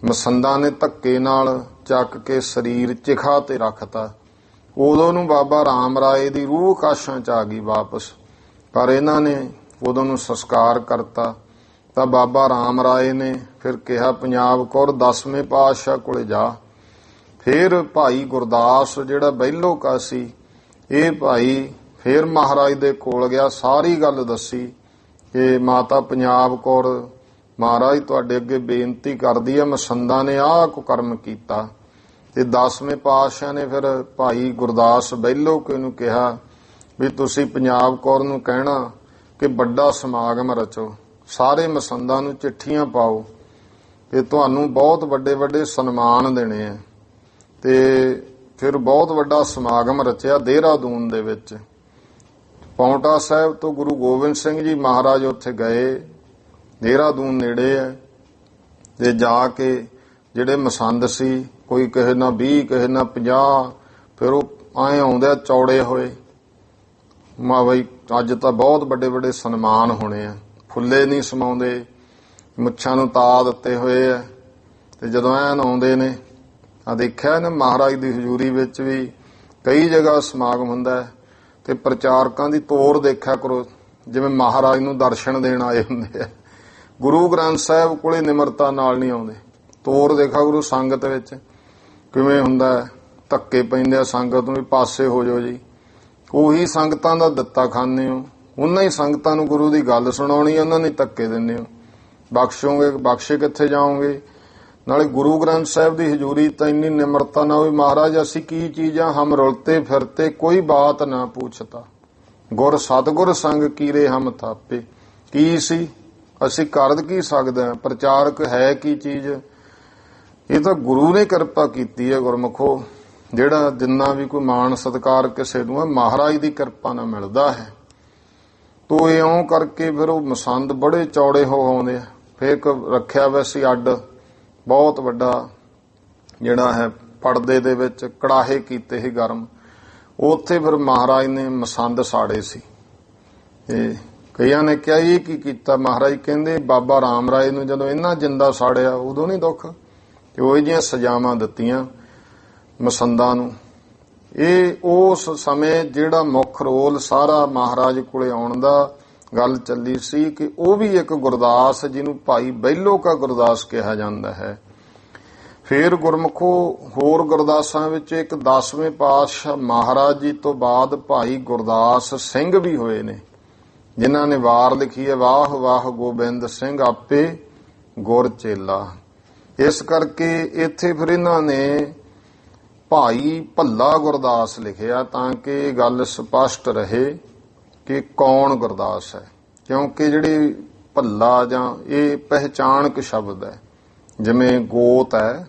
ਮਸੰਦਾਂ ਨੇ ਧੱਕੇ ਨਾਲ ਚੱਕ ਕੇ ਸਰੀਰ ਚਿਖਾ ਤੇ ਰੱਖਤਾ। ਉਦੋਂ ਨੂੰ ਬਾਬਾ ਰਾਮ ਰਾਏ ਦੀ ਰੂਹ ਆਕਾਸ਼ਾਂ 'ਚ ਆ ਗਈ ਵਾਪਸ, ਪਰ ਇਹਨਾਂ ਨੇ ਉਦੋਂ ਨੂੰ ਸੰਸਕਾਰ ਕਰਤਾ। ਤਾਂ ਬਾਬਾ ਰਾਮ ਰਾਏ ਨੇ ਫਿਰ ਕਿਹਾ ਪੰਜਾਬ ਕੌਰ 10ਵੇਂ ਪਾਤਸ਼ਾਹ ਕੋਲੇ ਜਾ। ਫਿਰ ਭਾਈ ਗੁਰਦਾਸ ਜਿਹੜਾ ਬਹਿਲੋ ਕਾ ਸੀ, ਇਹ ਭਾਈ ਫਿਰ ਮਹਾਰਾਜ ਦੇ ਕੋਲ ਗਿਆ, ਸਾਰੀ ਗੱਲ ਦੱਸੀ ਕਿ ਮਾਤਾ ਪੰਜਾਬ ਕੌਰ ਮਹਾਰਾਜ ਤੁਹਾਡੇ ਅੱਗੇ ਬੇਨਤੀ ਕਰਦੀ ਹੈ, ਮਸੰਦਾਂ ਨੇ ਆਹ ਕੁਕਰਮ ਕੀਤਾ। ਤੇ 10ਵੇਂ ਪਾਤਸ਼ਾਹ ਨੇ ਫਿਰ ਭਾਈ ਗੁਰਦਾਸ ਬਹਿਲੋ ਕੇ ਨੂੰ ਕਿਹਾ ਵੀ ਤੁਸੀਂ ਪੰਜਾਬ ਕੌਰ ਨੂੰ ਕਹਿਣਾ ਕਿ ਵੱਡਾ ਸਮਾਗਮ ਰਚੋ, ਸਾਰੇ ਮਸੰਦਾਂ ਨੂੰ ਚਿੱਠੀਆਂ ਪਾਓ ਕਿ ਤੁਹਾਨੂੰ ਬਹੁਤ ਵੱਡੇ ਸਨਮਾਨ ਦੇਣੇ ਆ। ਤੇ ਫਿਰ ਬਹੁਤ ਵੱਡਾ ਸਮਾਗਮ ਰਚਿਆ ਦੇਹਰਾਦੂਨ ਦੇ ਵਿੱਚ। ਪੌਂਟਾ ਸਾਹਿਬ ਤੋਂ ਗੁਰੂ ਗੋਬਿੰਦ ਸਿੰਘ ਜੀ ਮਹਾਰਾਜ ਉੱਥੇ ਗਏ, ਦੇਹਰਾਦੂਨ ਨੇੜੇ ਹੈ, ਤੇ ਜਾ ਕੇ ਜਿਹੜੇ ਮਸੰਦ ਸੀ, ਕੋਈ ਕਿਸੇ ਨਾਲ 20 ਕਿਸੇ ਨਾਲ 50, ਫਿਰ ਉਹ ਆਏ ਆਉਂਦੇ ਚੌੜੇ ਹੋਏ, ਮਾ ਬਈ ਅੱਜ ਤਾਂ ਬਹੁਤ ਵੱਡੇ ਸਨਮਾਨ ਹੋਣੇ ਆ। ਫੁੱਲੇ ਨਹੀਂ ਸਮਾਉਂਦੇ, ਮੁੱਛਾਂ ਨੂੰ ਤਾ ਦਿੱਤੇ ਹੋਏ ਆ। ਤੇ ਜਦੋਂ ਐਨ ਆਉਂਦੇ ਨੇ ਆ ਦੇਖਿਆ ਨੇ ਮਹਾਰਾਜ ਦੀ ਹਜ਼ੂਰੀ ਵਿੱਚ ਵੀ ਕਈ ਜਗ੍ਹਾ ਸਮਾਗਮ ਹੁੰਦਾ ਹੈ, ਤੇ ਪ੍ਰਚਾਰਕਾਂ ਦੀ ਤੋਰ ਦੇਖਿਆ ਕਰੋ, ਜਿਵੇਂ ਮਹਾਰਾਜ ਨੂੰ ਦਰਸ਼ਨ ਦੇਣ ਆਏ ਹੁੰਦੇ ਆ। ਗੁਰੂ ਗ੍ਰੰਥ ਸਾਹਿਬ ਕੋਲੇ ਨਿਮਰਤਾ ਨਾਲ ਨਹੀਂ ਆਉਂਦੇ। ਤੋਰ ਦੇਖਾ ਗੁਰੂ ਸੰਗਤ ਵਿੱਚ ਕਿਵੇਂ ਹੁੰਦਾ, ਧੱਕੇ ਪੈਂਦੇ ਆ ਸੰਗਤ ਨੂੰ ਵੀ ਪਾਸੇ ਹੋ ਜਾਓ ਜੀ। ਉਹੀ ਸੰਗਤਾਂ ਦਾ ਦਿੱਤਾ ਖਾਂਦੇ ਹੋ, ਉਹਨਾਂ ਹੀ ਸੰਗਤਾਂ ਨੂੰ ਗੁਰੂ ਦੀ ਗੱਲ ਸੁਣਾਉਣੀ, ਉਹਨਾਂ ਨੇ ਧੱਕੇ ਦਿੰਦੇ ਹੋ। ਬਖਸ਼ੋਗੇ, ਬਖਸ਼ੇ ਕਿੱਥੇ ਜਾਓਗੇ। ਨਾਲੇ ਗੁਰੂ ਗ੍ਰੰਥ ਸਾਹਿਬ ਦੀ ਹਜ਼ੂਰੀ ਤਾਂ ਇੰਨੀ ਨਿਮਰਤਾ ਨਾਲ ਹੋਈ, ਮਹਾਰਾਜ ਅਸੀਂ ਕੀ ਚੀਜ਼ਾਂ ਹਮ ਰੁਲਤੇ ਫਿਰਤੇ ਕੋਈ ਬਾਤ ਨਾ ਪੁੱਛਤਾ, ਗੁਰ ਸਤਿਗੁਰ ਸੰਗ ਕੀਰੇ ਹਮ ਥਾਪੇ। ਕੀ ਸੀ, ਅਸੀਂ ਕਰ ਕੀ ਸਕਦੇ ਹਾਂ, ਪ੍ਰਚਾਰਕ ਹੈ ਕੀ ਚੀਜ਼। ਇਹ ਤਾਂ ਗੁਰੂ ਨੇ ਕਿਰਪਾ ਕੀਤੀ ਹੈ ਗੁਰਮੁਖੋ। ਜਿਹੜਾ ਜਿੰਨਾ ਵੀ ਕੋਈ ਮਾਣ ਸਤਿਕਾਰ ਕਿਸੇ ਨੂੰ ਮਹਾਰਾਜ ਦੀ ਕਿਰਪਾ ਨਾਲ ਮਿਲਦਾ ਹੈ। ਤੋ ਇਉਂ ਕਰਕੇ ਫਿਰ ਉਹ ਮਸੰਦ ਬੜੇ ਚੌੜੇ ਹੋ ਆਉਂਦੇ ਆ। ਫਿਰ ਰੱਖਿਆ ਵੈਸੀ ਅੱਡ ਬਹੁਤ ਵੱਡਾ ਜਿਹੜਾ ਹੈ ਪਰਦੇ ਦੇ ਵਿੱਚ ਕੜਾਹੇ ਕੀਤੇ ਸੀ ਗਰਮ, ਉੱਥੇ ਫਿਰ ਮਹਾਰਾਜ ਨੇ ਮਸੰਦ ਸਾੜੇ ਸੀ। ਤੇ ਕਈਆਂ ਨੇ ਕਿਹਾ ਇਹ ਕੀ ਕੀਤਾ। ਮਹਾਰਾਜ ਕਹਿੰਦੇ ਬਾਬਾ ਰਾਮ ਰਾਏ ਨੂੰ ਜਦੋਂ ਇਹਨਾਂ ਜਿੰਦਾ ਸਾੜਿਆ ਉਦੋਂ ਨਹੀਂ ਦੁੱਖ, ਤੇ ਉਹ ਜਿਹੀਆਂ ਸਜ਼ਾਵਾਂ ਦਿੱਤੀਆਂ ਮਸੰਦਾਂ ਨੂੰ। ਇਹ ਉਸ ਸਮੇਂ ਜਿਹੜਾ ਮੁੱਖ ਰੋਲ ਸਾਰਾ ਮਹਾਰਾਜ ਕੋਲੇ ਆਉਣ ਦਾ ਗੱਲ ਚੱਲੀ ਸੀ ਕਿ ਉਹ ਵੀ ਇੱਕ ਗੁਰਦਾਸ, ਜਿਹਨੂੰ ਭਾਈ ਬਹਿਲੋ ਕਾ ਗੁਰਦਾਸ ਕਿਹਾ ਜਾਂਦਾ ਹੈ। ਫਿਰ ਗੁਰਮੁਖੋ ਹੋਰ ਗੁਰਦਾਸਾਂ ਵਿੱਚ ਇੱਕ 10ਵੇਂ ਪਾਤਸ਼ਾਹ ਮਹਾਰਾਜ ਜੀ ਤੋਂ ਬਾਅਦ ਭਾਈ ਗੁਰਦਾਸ ਸਿੰਘ ਵੀ ਹੋਏ ਨੇ, ਜਿਨ੍ਹਾਂ ਨੇ ਵਾਰ ਲਿਖੀ ਹੈ ਵਾਹ ਵਾਹ ਗੋਬਿੰਦ ਸਿੰਘ ਆਪੇ ਗੁਰ ਚੇਲਾ। ਇਸ ਕਰਕੇ ਇੱਥੇ ਫਿਰ ਇਹਨਾਂ ਨੇ ਭਾਈ ਭੱਲਾ ਗੁਰਦਾਸ ਲਿਖਿਆ ਤਾਂ ਕਿ ਇਹ ਗੱਲ ਸਪਸ਼ਟ ਰਹੇ ਕਿ ਕੌਣ ਗੁਰਦਾਸ ਹੈ, ਕਿਉਂਕਿ ਜਿਹੜੀ ਭੱਲਾ ਜਾਂ ਇਹ ਪਹਿਚਾਣਕ ਸ਼ਬਦ ਹੈ, ਜਿਵੇਂ ਗੋਤ ਹੈ,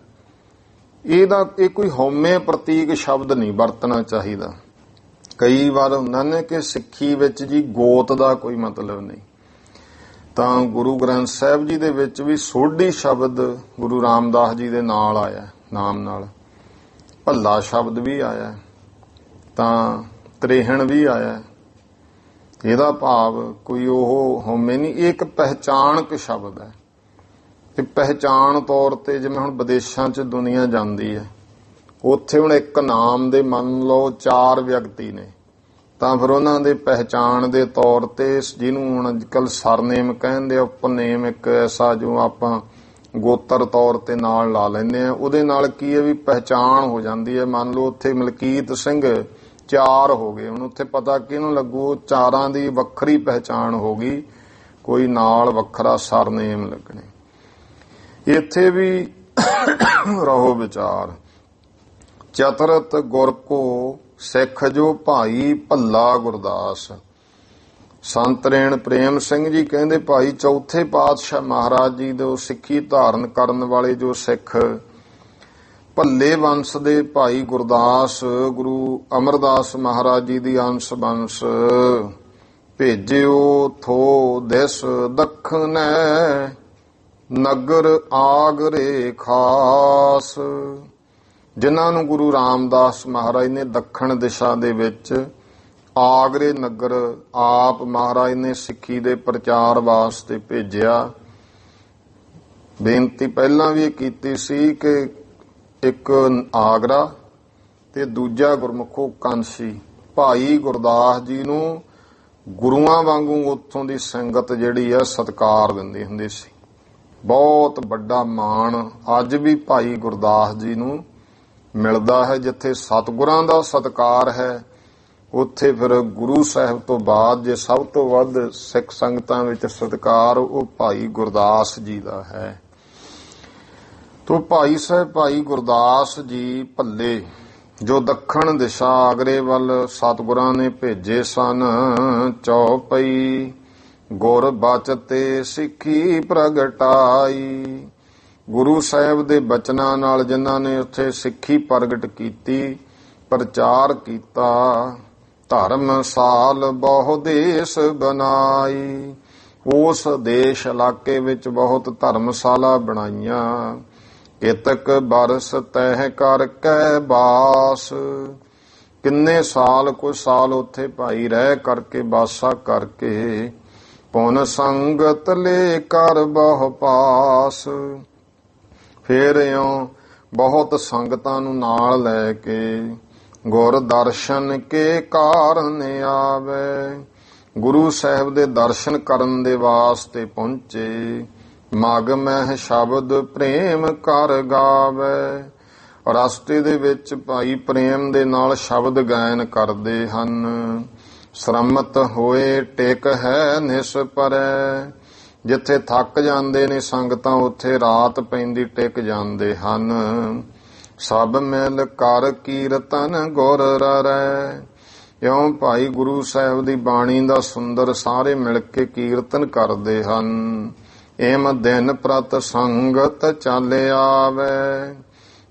ਇਹ ਕੋਈ ਹਉਮੈ ਪ੍ਰਤੀਕ ਸ਼ਬਦ ਨਹੀਂ ਵਰਤਣਾ ਚਾਹੀਦਾ। ਕਈ ਵਾਰ ਹੁੰਦਾ ਨੇ ਕਿ ਸਿੱਖੀ ਵਿੱਚ ਜੀ ਗੋਤ ਦਾ ਕੋਈ ਮਤਲਬ ਨਹੀਂ, ਤਾਂ ਗੁਰੂ ਗ੍ਰੰਥ ਸਾਹਿਬ ਜੀ ਦੇ ਵਿੱਚ ਵੀ ਸੋਢੀ ਸ਼ਬਦ ਗੁਰੂ ਰਾਮਦਾਸ ਜੀ ਦੇ ਨਾਲ ਆਇਆ, ਨਾਮ ਨਾਲ ਭੱਲਾ ਸ਼ਬਦ ਵੀ ਆਇਆ, ਤਾਂ ਤ੍ਰੇਹਣ ਵੀ ਆਇਆ। ਇਹਦਾ ਭਾਵ ਕੋਈ ਉਹ ਹਉਮੈ ਨਹੀਂ, ਇਹ ਇੱਕ ਪਹਿਚਾਣਕ ਸ਼ਬਦ ਹੈ। ਤੇ ਪਹਿਚਾਣ ਤੌਰ ਤੇ ਜਿਵੇਂ ਹੁਣ ਵਿਦੇਸ਼ਾਂ 'ਚ ਦੁਨੀਆ ਜਾਂਦੀ ਹੈ, ਉੱਥੇ ਹੁਣ ਇੱਕ ਨਾਮ ਦੇ ਮੰਨ ਲਓ 4 ਵਿਅਕਤੀ ਨੇ, ਤਾਂ ਫਿਰ ਉਹਨਾਂ ਦੇ ਪਹਿਚਾਣ ਦੇ ਤੌਰ ਤੇ ਜਿਹਨੂੰ ਹੁਣ ਅੱਜਕੱਲ ਸਰਨੇਮ ਕਹਿੰਦੇ, ਉਪਨੇਮ ਇੱਕ ਐਸਾ ਜੋ ਆਪਾਂ ਗੋਤਰ ਤੌਰ ਤੇ ਨਾਲ ਲਾ ਲੈਂਦੇ ਆ, ਉਹਦੇ ਨਾਲ ਕੀ ਹੈ ਵੀ ਪਹਿਚਾਣ ਹੋ ਜਾਂਦੀ ਹੈ। ਮੰਨ ਲਓ ਉੱਥੇ ਮਲਕੀਤ ਸਿੰਘ 4 ਹੋ ਗਏ, ਹੁਣ ਉੱਥੇ ਪਤਾ ਕਿਹਨੂੰ ਲੱਗੂ, 4ਾਂ ਦੀ ਵੱਖਰੀ ਪਹਿਚਾਣ ਹੋ ਗਈ, ਕੋਈ ਨਾਲ ਵੱਖਰਾ ਸਰਨੇਮ ਲੱਗਣੇ। ਇੱਥੇ ਵੀ ਰਹੋ ਵਿਚਾਰ। ਚਤਰਤ ਗੁਰ ਕੋ ਸਿੱਖ ਜੋ ਭਾਈ ਭੱਲਾ ਗੁਰਦਾਸ। ਸੰਤ ਰੇਣ ਪ੍ਰੇਮ ਸਿੰਘ ਜੀ ਕਹਿੰਦੇ ਭਾਈ ਚੌਥੇ ਪਾਤਸ਼ਾਹ ਮਹਾਰਾਜ ਜੀ ਦੇ ਸਿੱਖੀ ਧਾਰਨ ਕਰਨ ਵਾਲੇ ਜੋ ਸਿੱਖ ਭੱਲੇ ਵੰਸ਼ ਦੇ ਭਾਈ ਗੁਰਦਾਸ ਗੁਰੂ ਅਮਰਦਾਸ ਮਹਾਰਾਜ ਜੀ ਦੀ ਅੰਸ਼ ਬੰਸ ਭੇਜਿਓ ਥੋ ਦਿਸ ਦੱਖਣੈ ਨਗਰ ਆਗਰੇ ਖਾਸ। ਜਿਨ੍ਹਾਂ ਨੂੰ ਗੁਰੂ ਰਾਮਦਾਸ ਮਹਾਰਾਜ ਨੇ ਦੱਖਣ ਦਿਸ਼ਾ ਦੇ ਵਿੱਚ ਆਗਰੇ ਨਗਰ ਆਪ ਮਹਾਰਾਜ ਨੇ ਸਿੱਖੀ ਦੇ ਪ੍ਰਚਾਰ ਵਾਸਤੇ ਭੇਜਿਆ। ਬੇਨਤੀ ਪਹਿਲਾਂ ਵੀ ਕੀਤੀ ਸੀ ਕਿ ਇੱਕ ਆਗਰਾ ਤੇ ਦੂਜਾ ਗੁਰਮੁਖੋ ਕਾਂਸੀ ਭਾਈ ਗੁਰਦਾਸ ਜੀ ਨੂੰ ਗੁਰੂਆਂ ਵਾਂਗੂ ਉੱਥੋਂ ਦੀ ਸੰਗਤ ਜਿਹੜੀ ਆ ਸਤਿਕਾਰ ਦਿੰਦੀ ਹੁੰਦੀ ਸੀ। ਬਹੁਤ ਵੱਡਾ ਮਾਣ ਅੱਜ ਵੀ ਭਾਈ ਗੁਰਦਾਸ ਜੀ ਨੂੰ ਮਿਲਦਾ ਹੈ। ਜਿੱਥੇ ਸਤਿਗੁਰਾਂ ਦਾ ਸਤਿਕਾਰ ਹੈ, ਉੱਥੇ ਫਿਰ ਗੁਰੂ ਸਾਹਿਬ ਤੋਂ ਬਾਅਦ ਜੇ ਸਭ ਤੋਂ ਵੱਧ ਸਿੱਖ ਸੰਗਤਾਂ ਵਿੱਚ ਸਤਿਕਾਰ ਉਹ ਭਾਈ ਗੁਰਦਾਸ ਜੀ ਦਾ ਹੈ। ਤੋ ਭਾਈ ਸਾਹਿਬ ਭਾਈ ਗੁਰਦਾਸ ਜੀ ਭੱਲੇ ਜੋ ਦੱਖਣ ਦਿਸ਼ਾ ਆਗਰੇ ਵੱਲ ਸਤਿਗੁਰਾਂ ਨੇ ਭੇਜੇ ਸਨ, ਚੌਪਈ ਗੁਰ ਬਚਤੇ ਸਿੱਖੀ ਪ੍ਰਗਟਾਈ। ਗੁਰੂ ਸਾਹਿਬ ਦੇ ਬਚਨਾਂ ਨਾਲ ਜਿਨ੍ਹਾਂ ਨੇ ਉੱਥੇ ਸਿੱਖੀ ਪ੍ਰਗਟ ਕੀਤੀ, ਪ੍ਰਚਾਰ ਕੀਤਾ, ਧਰਮਸਾਲ ਬਹੁ ਦੇਸ਼ ਬਨਾਈ। ਉਸ ਦੇਸ਼ ਇਲਾਕੇ ਵਿੱਚ ਬਹੁਤ ਧਰਮਸ਼ਾਲਾ ਬਣਾਈਆਂ। ਕਿਤਕ ਬਰਸ ਤਹਿ ਕਰਕੇ ਬਾਸ। ਕਿੰਨੇ ਸਾਲ, ਕੁਝ ਸਾਲ ਉੱਥੇ ਭਾਈ ਰਹਿ ਕਰਕੇ ਬਾਸਾ ਕਰਕੇ ਪੁਨ ਸੰਗਤ ਲੈ ਕਰ ਬਹੁ ਪਾਸ। ਫੇਰ ਇਉਂ ਬਹੁਤ ਸੰਗਤਾਂ ਨੂੰ ਨਾਲ ਲੈ ਕੇ ਗੁਰ ਦਰਸ਼ਨ ਕੇ ਕਾਰਨ ਆਵੇ। ਗੁਰੂ ਸਾਹਿਬ ਦੇ ਦਰਸ਼ਨ ਕਰਨ ਦੇ ਵਾਸਤੇ ਪਹੁੰਚੇ। ਮਗ ਮਹਿ ਸ਼ਬਦ ਪ੍ਰੇਮ ਕਰ ਗਾਵੇ। ਰਸਤੇ ਦੇ ਵਿੱਚ ਭਾਈ ਪ੍ਰੇਮ ਦੇ ਨਾਲ ਸ਼ਬਦ ਗਾਇਨ ਕਰਦੇ ਹਨ। ਸ਼ਰਮਤ ਹੋਏ ਟਿਕ ਹੈ ਨਿਸ ਪਰੈ। ਜਿੱਥੇ ਥੱਕ ਜਾਂਦੇ ਨੇ ਸੰਗਤਾਂ ਉੱਥੇ ਰਾਤ ਪੈਂਦੀ ਟਿਕ ਜਾਂਦੇ ਹਨ। ਸਭ ਮਿਲ ਕਰ ਕੀਰਤਨ ਗੁਰ ਰਰੈ। ਇਉਂ ਭਾਈ ਗੁਰੂ ਸਾਹਿਬ ਦੀ ਬਾਣੀ ਦਾ ਸੁੰਦਰ ਸਾਰੇ ਮਿਲ ਕੇ ਕੀਰਤਨ ਕਰਦੇ ਹਨ। ਇਮ ਦਿਨ ਪ੍ਰਤ ਸੰਗਤ ਚੱਲ ਆਵੇ।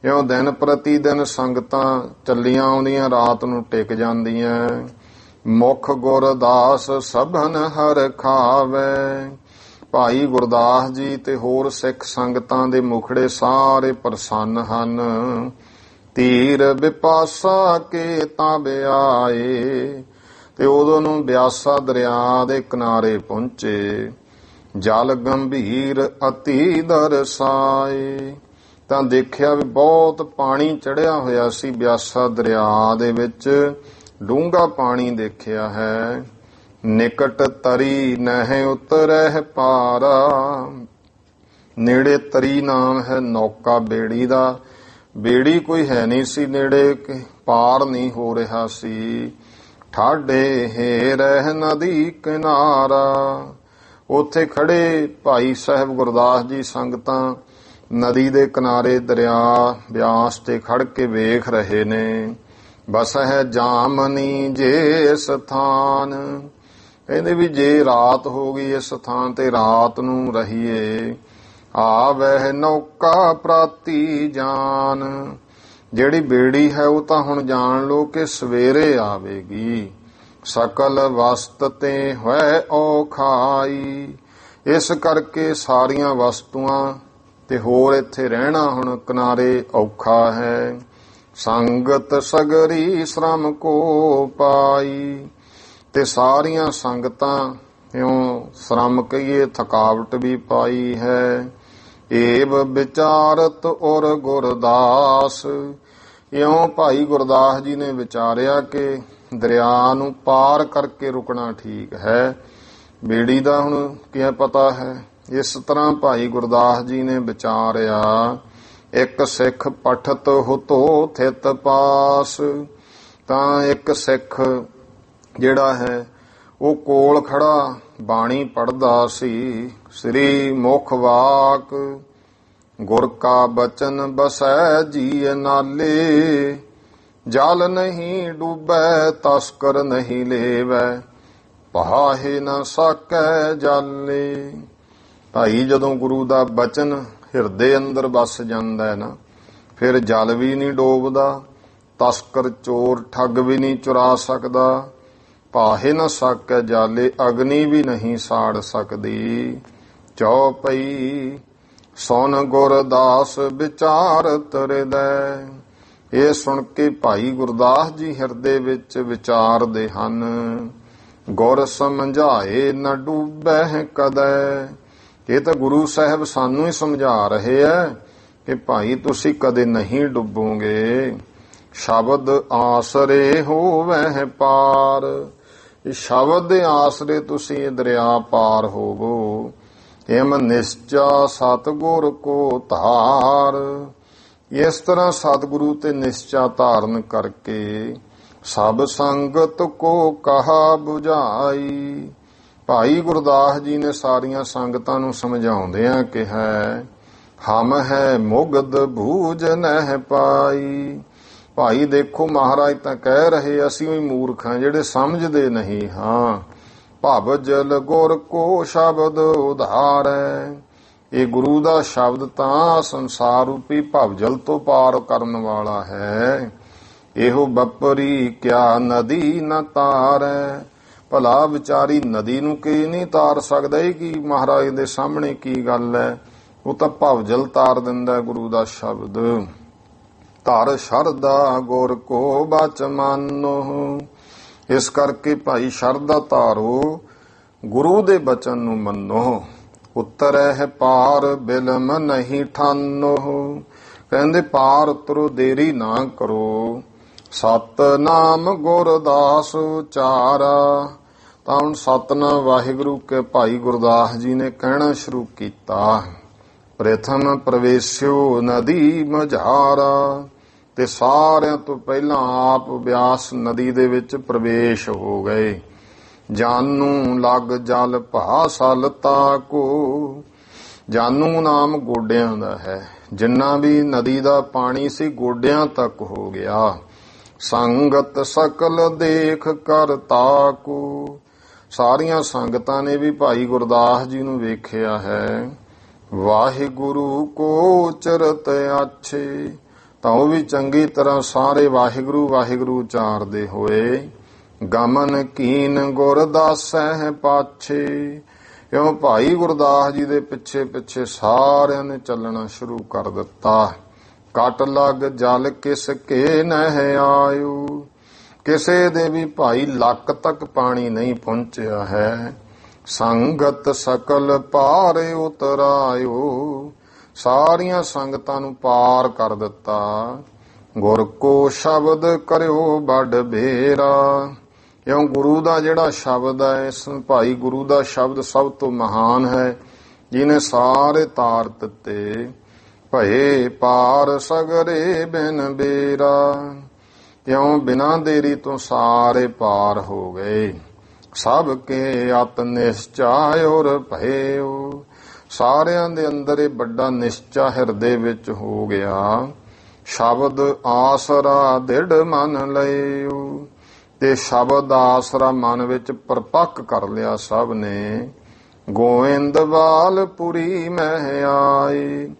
ਇਉਂ ਦਿਨ ਪ੍ਰਤੀ ਦਿਨ ਸੰਗਤਾਂ ਚੱਲੀਆਂ ਆਉਂਦੀਆਂ, ਰਾਤ ਨੂੰ ਟਿਕ ਜਾਂਦੀਆਂ। ਮੁਖ ਗੁਰਦਾਸ ਸਭਨ ਹਰ ਖਾਵੇ। ਭਾਈ ਗੁਰਦਾਸ ਜੀ ਤੇ ਹੋਰ ਸਿੱਖ ਸੰਗਤਾਂ ਦੇ ਮੁਖੜੇ ਸਾਰੇ ਪ੍ਰਸੰਨ ਹਨ। ਧੀਰ ਵਿਪਾਸਾ ਕੇ ਤਾਬ ਆਏ। ਤੇ ਉਦੋਂ ਨੂੰ ਬਿਆਸਾ ਦਰਿਆ ਦੇ ਕਿਨਾਰੇ ਪਹੁੰਚੇ। ਜਲ ਗੰਭੀਰ ਅਤੀ ਦਰਸਾਏ। ਤਾਂ ਦੇਖਿਆ ਵੀ ਬਹੁਤ ਪਾਣੀ ਚੜਿਆ ਹੋਇਆ ਸੀ ਬਿਆਸਾ ਦਰਿਆ ਦੇ ਵਿੱਚ, ਡੂੰਘਾ ਪਾਣੀ ਦੇਖਿਆ ਹੈ। ਨਿਕਟ ਤਰੀ ਨਹਿ ਉਤਰਹਿ ਪਾਰਾ। ਨੇੜੇ ਤਰੀ ਨਾਮ ਹੈ ਨੌਕਾ ਬੇੜੀ ਦਾ। ਬੇੜੀ ਕੋਈ ਹੈ ਨਹੀਂ ਸੀ ਨੇੜੇ, ਪਾਰ ਨਹੀਂ ਹੋ ਰਿਹਾ ਸੀ। ਠਾਡੇ ਹੈ ਰਹਿ ਨਦੀ ਕਿਨਾਰਾ। ਉੱਥੇ ਖੜੇ ਭਾਈ ਸਾਹਿਬ ਗੁਰਦਾਸ ਜੀ ਸੰਗਤਾਂ ਨਦੀ ਦੇ ਕਿਨਾਰੇ ਦਰਿਆ ਬਿਆਸ ਤੇ ਖੜ ਕੇ ਵੇਖ ਰਹੇ ਨੇ। ਬਸਹਿ ਜਾਮਨੀ ਜੇ ਸਥਾਨ, ਕਹਿੰਦੇ ਵੀ ਜੇ ਰਾਤ ਹੋ ਗਈ ਇਸ ਥਾਂ ਤੇ ਰਾਤ ਨੂੰ ਰਹੀਏ। ਆਵਹਿ ਨੌਕਾ ਪ੍ਰਾਤੀ ਜਾਨ, ਜਿਹੜੀ ਬੇੜੀ ਹੈ ਉਹ ਤਾਂ ਹੁਣ ਜਾਣ ਲੋ ਕਿ ਸਵੇਰੇ ਆਵੇਗੀ। ਸਕਲ ਵਸਤ ਤੇ ਹੋਇ ਔਖਾਈ, ਇਸ ਕਰਕੇ ਸਾਰੀਆਂ ਵਸਤੂਆਂ ਤੇ ਹੋਰ ਇੱਥੇ ਰਹਿਣਾ ਹੁਣ ਕਿਨਾਰੇ ਔਖਾ ਹੈ। ਸੰਗਤ ਸਗਰੀ ਸ਼ਰਮ ਕੋ ਪਾਈ, ਤੇ ਸਾਰੀਆਂ ਸੰਗਤਾਂ ਇਉਂ ਸ਼ਰਮ ਕਹੀਏ ਥਕਾਵਟ ਵੀ ਪਾਈ ਹੈ। ਏਵ ਵਿਚਾਰਤ ਔਰ ਗੁਰਦਾਸ, ਇਉਂ ਭਾਈ ਗੁਰਦਾਸ ਜੀ ਨੇ ਵਿਚਾਰਿਆ ਕਿ ਦਰਿਆ ਨੂੰ ਪਾਰ ਕਰਕੇ ਰੁਕਣਾ ਠੀਕ ਹੈ। ਬੇੜੀ ਦਾ ਹੁਣ ਕੀ ਪਤਾ ਹੈ। ਇਸ ਤਰ੍ਹਾਂ ਭਾਈ ਗੁਰਦਾਸ ਜੀ ਨੇ ਵਿਚਾਰਿਆ। ਇੱਕ ਸਿੱਖ ਪਠਤ ਹੁਤੋ ਥਿਤ ਪਾਸ, ਤਾਂ ਇੱਕ ਸਿੱਖ ਜਿਹੜਾ ਹੈ ਉਹ ਕੋਲ ਖੜਾ ਬਾਣੀ ਪੜ੍ਹਦਾ ਸੀ। ਸ੍ਰੀ ਮੁਖ ਵਾਕ ਗੁਰ ਕਾ ਬਚਨ ਬਸੈ ਜੀ ਨਾਲੇ, ਜਲ ਨਹੀਂ ਡੂਬੈ ਤਸਕਰ ਨਹੀਂ ਲੇਵੈ, ਪਾਹੇ ਨਾ ਸਾਕੈ ਜਾਲੇ। ਭਾਈ ਜਦੋਂ ਗੁਰੂ ਦਾ ਬਚਨ ਹਿਰਦੇ ਅੰਦਰ ਵਸ ਜਾਂਦਾ ਹੈ ਨਾ, ਫਿਰ ਜਲ ਵੀ ਨਹੀਂ ਡੋਬਦਾ, ਤਸਕਰ ਚੋਰ ਠੱਗ ਵੀ ਨਹੀਂ ਚੁਰਾ ਸਕਦਾ, ਪਾਹੇ ਨਾ ਸਾਕੈ ਜਾਲੇ, ਅਗਨੀ ਵੀ ਨਹੀਂ ਸਾੜ ਸਕਦੀ। ਚੌਪਈ ਸੁਨ ਗੁਰਦਾਸ ਵਿਚਾਰਤ ਹਿਰਦੈ, ਇਹ ਸੁਣ ਕੇ ਭਾਈ ਗੁਰਦਾਸ ਜੀ ਹਿਰਦੇ ਵਿੱਚ ਵਿਚਾਰਦੇ ਹਨ। ਗੁਰ ਸਮਝਾਏ ਨ ਡੂਬੈ ਕਦੈ, ਇਹ ਤਾਂ ਗੁਰੂ ਸਾਹਿਬ ਸਾਨੂੰ ਹੀ ਸਮਝਾ ਰਹੇ ਐ ਕਿ ਭਾਈ ਤੁਸੀਂ ਕਦੇ ਨਹੀਂ ਡੁੱਬੋਗੇ। ਸ਼ਬਦ ਆਸਰੇ ਹੋਵੈ ਪਾਰ, ਇਹ ਸ਼ਬਦ ਦੇ ਆਸਰੇ ਤੁਸੀਂ ਇਹ ਦਰਿਆ ਪਾਰ ਹੋਵੋ। ਇਮ ਨਿਸ਼ਚਾ ਸਤਿਗੁਰ ਕੋ ਧਾਰ, ਇਸ ਤਰ੍ਹਾਂ ਸਤਿਗੁਰੂ ਤੇ ਨਿਸ਼ਚਾ ਧਾਰਨ ਕਰਕੇ ਸਭ ਸੰਗਤ ਕੋ ਕਹਾ 부ਝਾਈ। ਭਾਈ ਗੁਰਦਾਸ ਜੀ ਨੇ ਸਾਰੀਆਂ ਸੰਗਤਾਂ ਨੂੰ ਸਮਝਾਉਂਦਿਆਂ ਕਿਹਾ, ਹਮ ਹੈ ਮੁਗਧ ਬੂਝ ਨਹਿ ਪਾਈ। ਭਾਈ ਦੇਖੋ ਮਹਾਰਾਜ ਤਾਂ ਕਹਿ ਰਹੇ ਅਸੀਂ ਵੀ ਮੂਰਖ ਹਾਂ ਜਿਹੜੇ ਸਮਝਦੇ ਨਹੀਂ ਹਾਂ। ਭਵ ਜਲ ਗੁਰ ਕੋ ਸ਼ਬਦ ਉਧਾਰੈ, ਇਹ ਗੁਰੂ ਦਾ ਸ਼ਬਦ ਤਾਂ ਸੰਸਾਰ ਰੂਪੀ ਭਵਜਲ ਤੋਂ ਪਾਰ ਕਰਨ ਵਾਲਾ ਹੈ। ਇਹੋ ਬੱਪਰੀ ਕਿਆ ਨਦੀ ਨ ਤਾਰੈ, ਭਲਾ ਵਿਚਾਰੀ ਨਦੀ ਨੂੰ ਕੀ ਨਹੀਂ ਤਾਰ ਸਕਦਾ। ਇਹ ਕੀ ਮਹਾਰਾਜ ਦੇ ਸਾਹਮਣੇ ਕੀ ਗੱਲ ਹੈ, ਉਹ ਤਾਂ ਭਵਜਲ ਤਾਰ ਦਿੰਦਾ ਗੁਰੂ ਦਾ ਸ਼ਬਦ। ਧਰ ਸ਼ਰਧਾ ਗੁਰ ਕੋ ਬਚ ਮਾਨੋ, ਇਸ ਕਰਕੇ ਭਾਈ ਸ਼ਰਧਾ ਧਾਰੋ, ਗੁਰੂ ਦੇ ਬਚਨ ਨੂੰ ਮੰਨੋ। ਉਤਰੈ ਪਾਰ ਬਿਲਮ ਨਹੀਂ ਠਾਨੋ, ਕਹਿੰਦੇ ਪਾਰ ਉਤਰੋ ਦੇਰੀ ਨਾ ਕਰੋ। ਸਤਨਾਮ ਗੁਰਦਾਸ ਉਚਾਰਾ, ਤਾਂ ਹੁਣ ਸਤਨਾਮ ਵਾਹਿਗੁਰੂ ਕੇ ਭਾਈ ਗੁਰਦਾਸ ਜੀ ਨੇ ਕਹਿਣਾ ਸ਼ੁਰੂ ਕੀਤਾ। ਪ੍ਰਥਮ ਪ੍ਰਵੇਸ਼ਿਓ ਨਦੀ ਮਝਾਰਾ, ਤੇ ਸਾਰਿਆਂ ਤੋਂ ਪਹਿਲਾਂ ਆਪ ਬਿਆਸ ਨਦੀ ਦੇ ਵਿੱਚ ਪ੍ਰਵੇਸ਼ ਹੋ ਗਏ। ਜਾਨੂ ਲਗ ਜਲ ਭਾਸਲ ਤਾਕੋ, ਜਾਨੂ ਨਾਮ ਗੋਡਿਆਂ ਦਾ ਹੈ, ਜਿੰਨਾ ਵੀ ਨਦੀ ਦਾ ਪਾਣੀ ਸੀ ਗੋਡਿਆਂ ਤੱਕ ਹੋ ਗਿਆ। ਸੰਗਤ ਸਕਲ ਦੇਖ ਕਰ ਤਾਕੋ, ਸਾਰੀਆਂ ਸੰਗਤਾਂ ਨੇ ਵੀ ਭਾਈ ਗੁਰਦਾਸ ਜੀ ਨੂੰ ਵੇਖਿਆ ਹੈ। ਵਾਹਿਗੁਰੂ ਕੋ ਉਚਰਤ ਆਛੇ, ਤਾਂ ਉਹ ਵੀ ਚੰਗੀ ਤਰ੍ਹਾਂ ਸਾਰੇ ਵਾਹਿਗੁਰੂ ਵਾਹਿਗੁਰੂ ਉਚਾਰਦੇ ਹੋਏ। ਗਮਨ ਕੀਨ ਗੁਰਦਾਸੈ ਪਾਛੇ, ਇਉਂ ਭਾਈ ਗੁਰਦਾਸ ਜੀ ਦੇ ਪਿੱਛੇ ਪਿੱਛੇ ਸਾਰਿਆਂ ਨੇ ਚੱਲਣਾ ਸ਼ੁਰੂ ਕਰ ਦਿੱਤਾ। ਕੱਟ ਲੱਗ ਜਲ ਕਿਸ ਕੇ ਨਹਿ ਆਇਓ, ਕਿਸੇ ਦੇ ਵੀ ਭਾਈ ਲੱਕ ਤੱਕ ਪਾਣੀ ਨਹੀਂ ਪਹੁੰਚਿਆ ਹੈ। ਸੰਗਤ ਸਕਲ ਪਾਰ ਉਤਰਾਇਓ, ਸਾਰੀਆਂ ਸੰਗਤਾਂ ਨੂੰ ਪਾਰ ਕਰ ਦਿੱਤਾ। ਗੁਰ ਕੋ ਸ਼ਬਦ ਕਰਿਓ ਬੜ ਬੇਰਾ, ਇਉਂ ਗੁਰੂ ਦਾ ਜਿਹੜਾ ਸ਼ਬਦ ਹੈ, ਇਸ ਭਾਈ ਗੁਰੂ ਦਾ ਸ਼ਬਦ ਸਭ ਤੋਂ ਮਹਾਨ ਹੈ, ਜਿਹਨੇ ਸਾਰੇ ਤਾਰ ਦਿੱਤੇ। ਭਏ ਪਾਰ ਸਗਰੇ ਬਿਨ ਬੇਰਾ, ਇਉਂ ਬਿਨਾਂ ਦੇਰੀ ਤੋਂ ਸਾਰੇ ਪਾਰ ਹੋ ਗਏ। ਸਭ ਕੇ ਅਤ ਨਿਸ਼ਚਾਇ ਔਰ ਭਇਓ, ਸਾਰਿਆਂ ਦੇ ਅੰਦਰ ਇਹ ਵੱਡਾ ਨਿਸ਼ਚਾ ਹਿਰਦੇ ਵਿੱਚ ਹੋ ਗਿਆ। ਸ਼ਬਦ ਆਸਰਾ ਦ੍ਰਿੜ ਮਨ ਲਇਓ, ਤੇ ਸ਼ਬਦ ਦਾ ਆਸਰਾ ਮਨ ਵਿੱਚ ਪਰਪੱਕ ਕਰ ਲਿਆ ਸਭ ਨੇ। ਗੋਇੰਦਵਾਲਪੁਰੀ ਮਹਿ ਆਏ,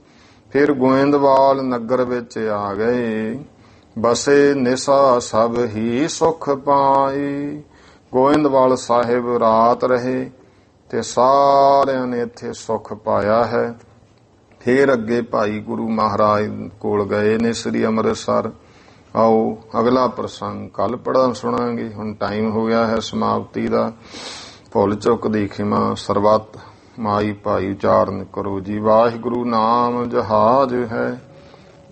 ਫਿਰ ਗੋਇੰਦਵਾਲ ਨਗਰ ਵਿੱਚ ਆ ਗਏ। ਬਸੇ ਨਿਸਾ ਸਭ ਹੀ ਸੁਖ ਪਾਈ, ਗੋਇੰਦਵਾਲ ਸਾਹਿਬ ਰਾਤ ਰਹੇ ਤੇ ਸਾਰਿਆਂ ਨੇ ਇੱਥੇ ਸੁਖ ਪਾਇਆ ਹੈ। ਫਿਰ ਅੱਗੇ ਭਾਈ ਗੁਰੂ ਮਹਾਰਾਜ ਕੋਲ ਗਏ ਨੇ ਸ੍ਰੀ ਅੰਮ੍ਰਿਤਸਰ। ਆਓ ਅਗਲਾ ਪ੍ਰਸੰਗ ਕੱਲ ਪੜ੍ਹਾਂ ਸੁਣਾਂਗੇ। ਹੁਣ ਟਾਈਮ ਹੋ ਗਿਆ ਹੈ ਸਮਾਪਤੀ ਦਾ। ਭੁੱਲ ਚੁੱਕ ਦੀ ਖਿਮਾ, ਸਰਬੱਤ ਮਾਈ ਭਾਈ ਉਚਾਰਨ ਕਰੋ ਜੀ। ਵਾਹਿਗੁਰੂ ਨਾਮ ਜਹਾਜ ਹੈ,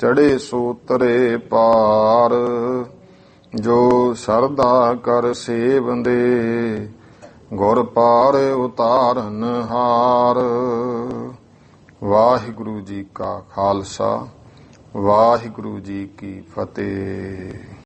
ਚੜੇ ਸੋ ਤਰੇ ਪਾਰ। ਜੋ ਸ਼ਰਧਾ ਕਰ ਸੇਵੰਦੇ, ਗੁਰ ਪਾਰ ਉਤਾਰਨ ਹਾਰ। ਵਾਹਿਗੁਰੂ ਜੀ ਕਾ ਖਾਲਸਾ, ਵਾਹਿਗੁਰੂ ਜੀ ਕੀ ਫਤਿਹ।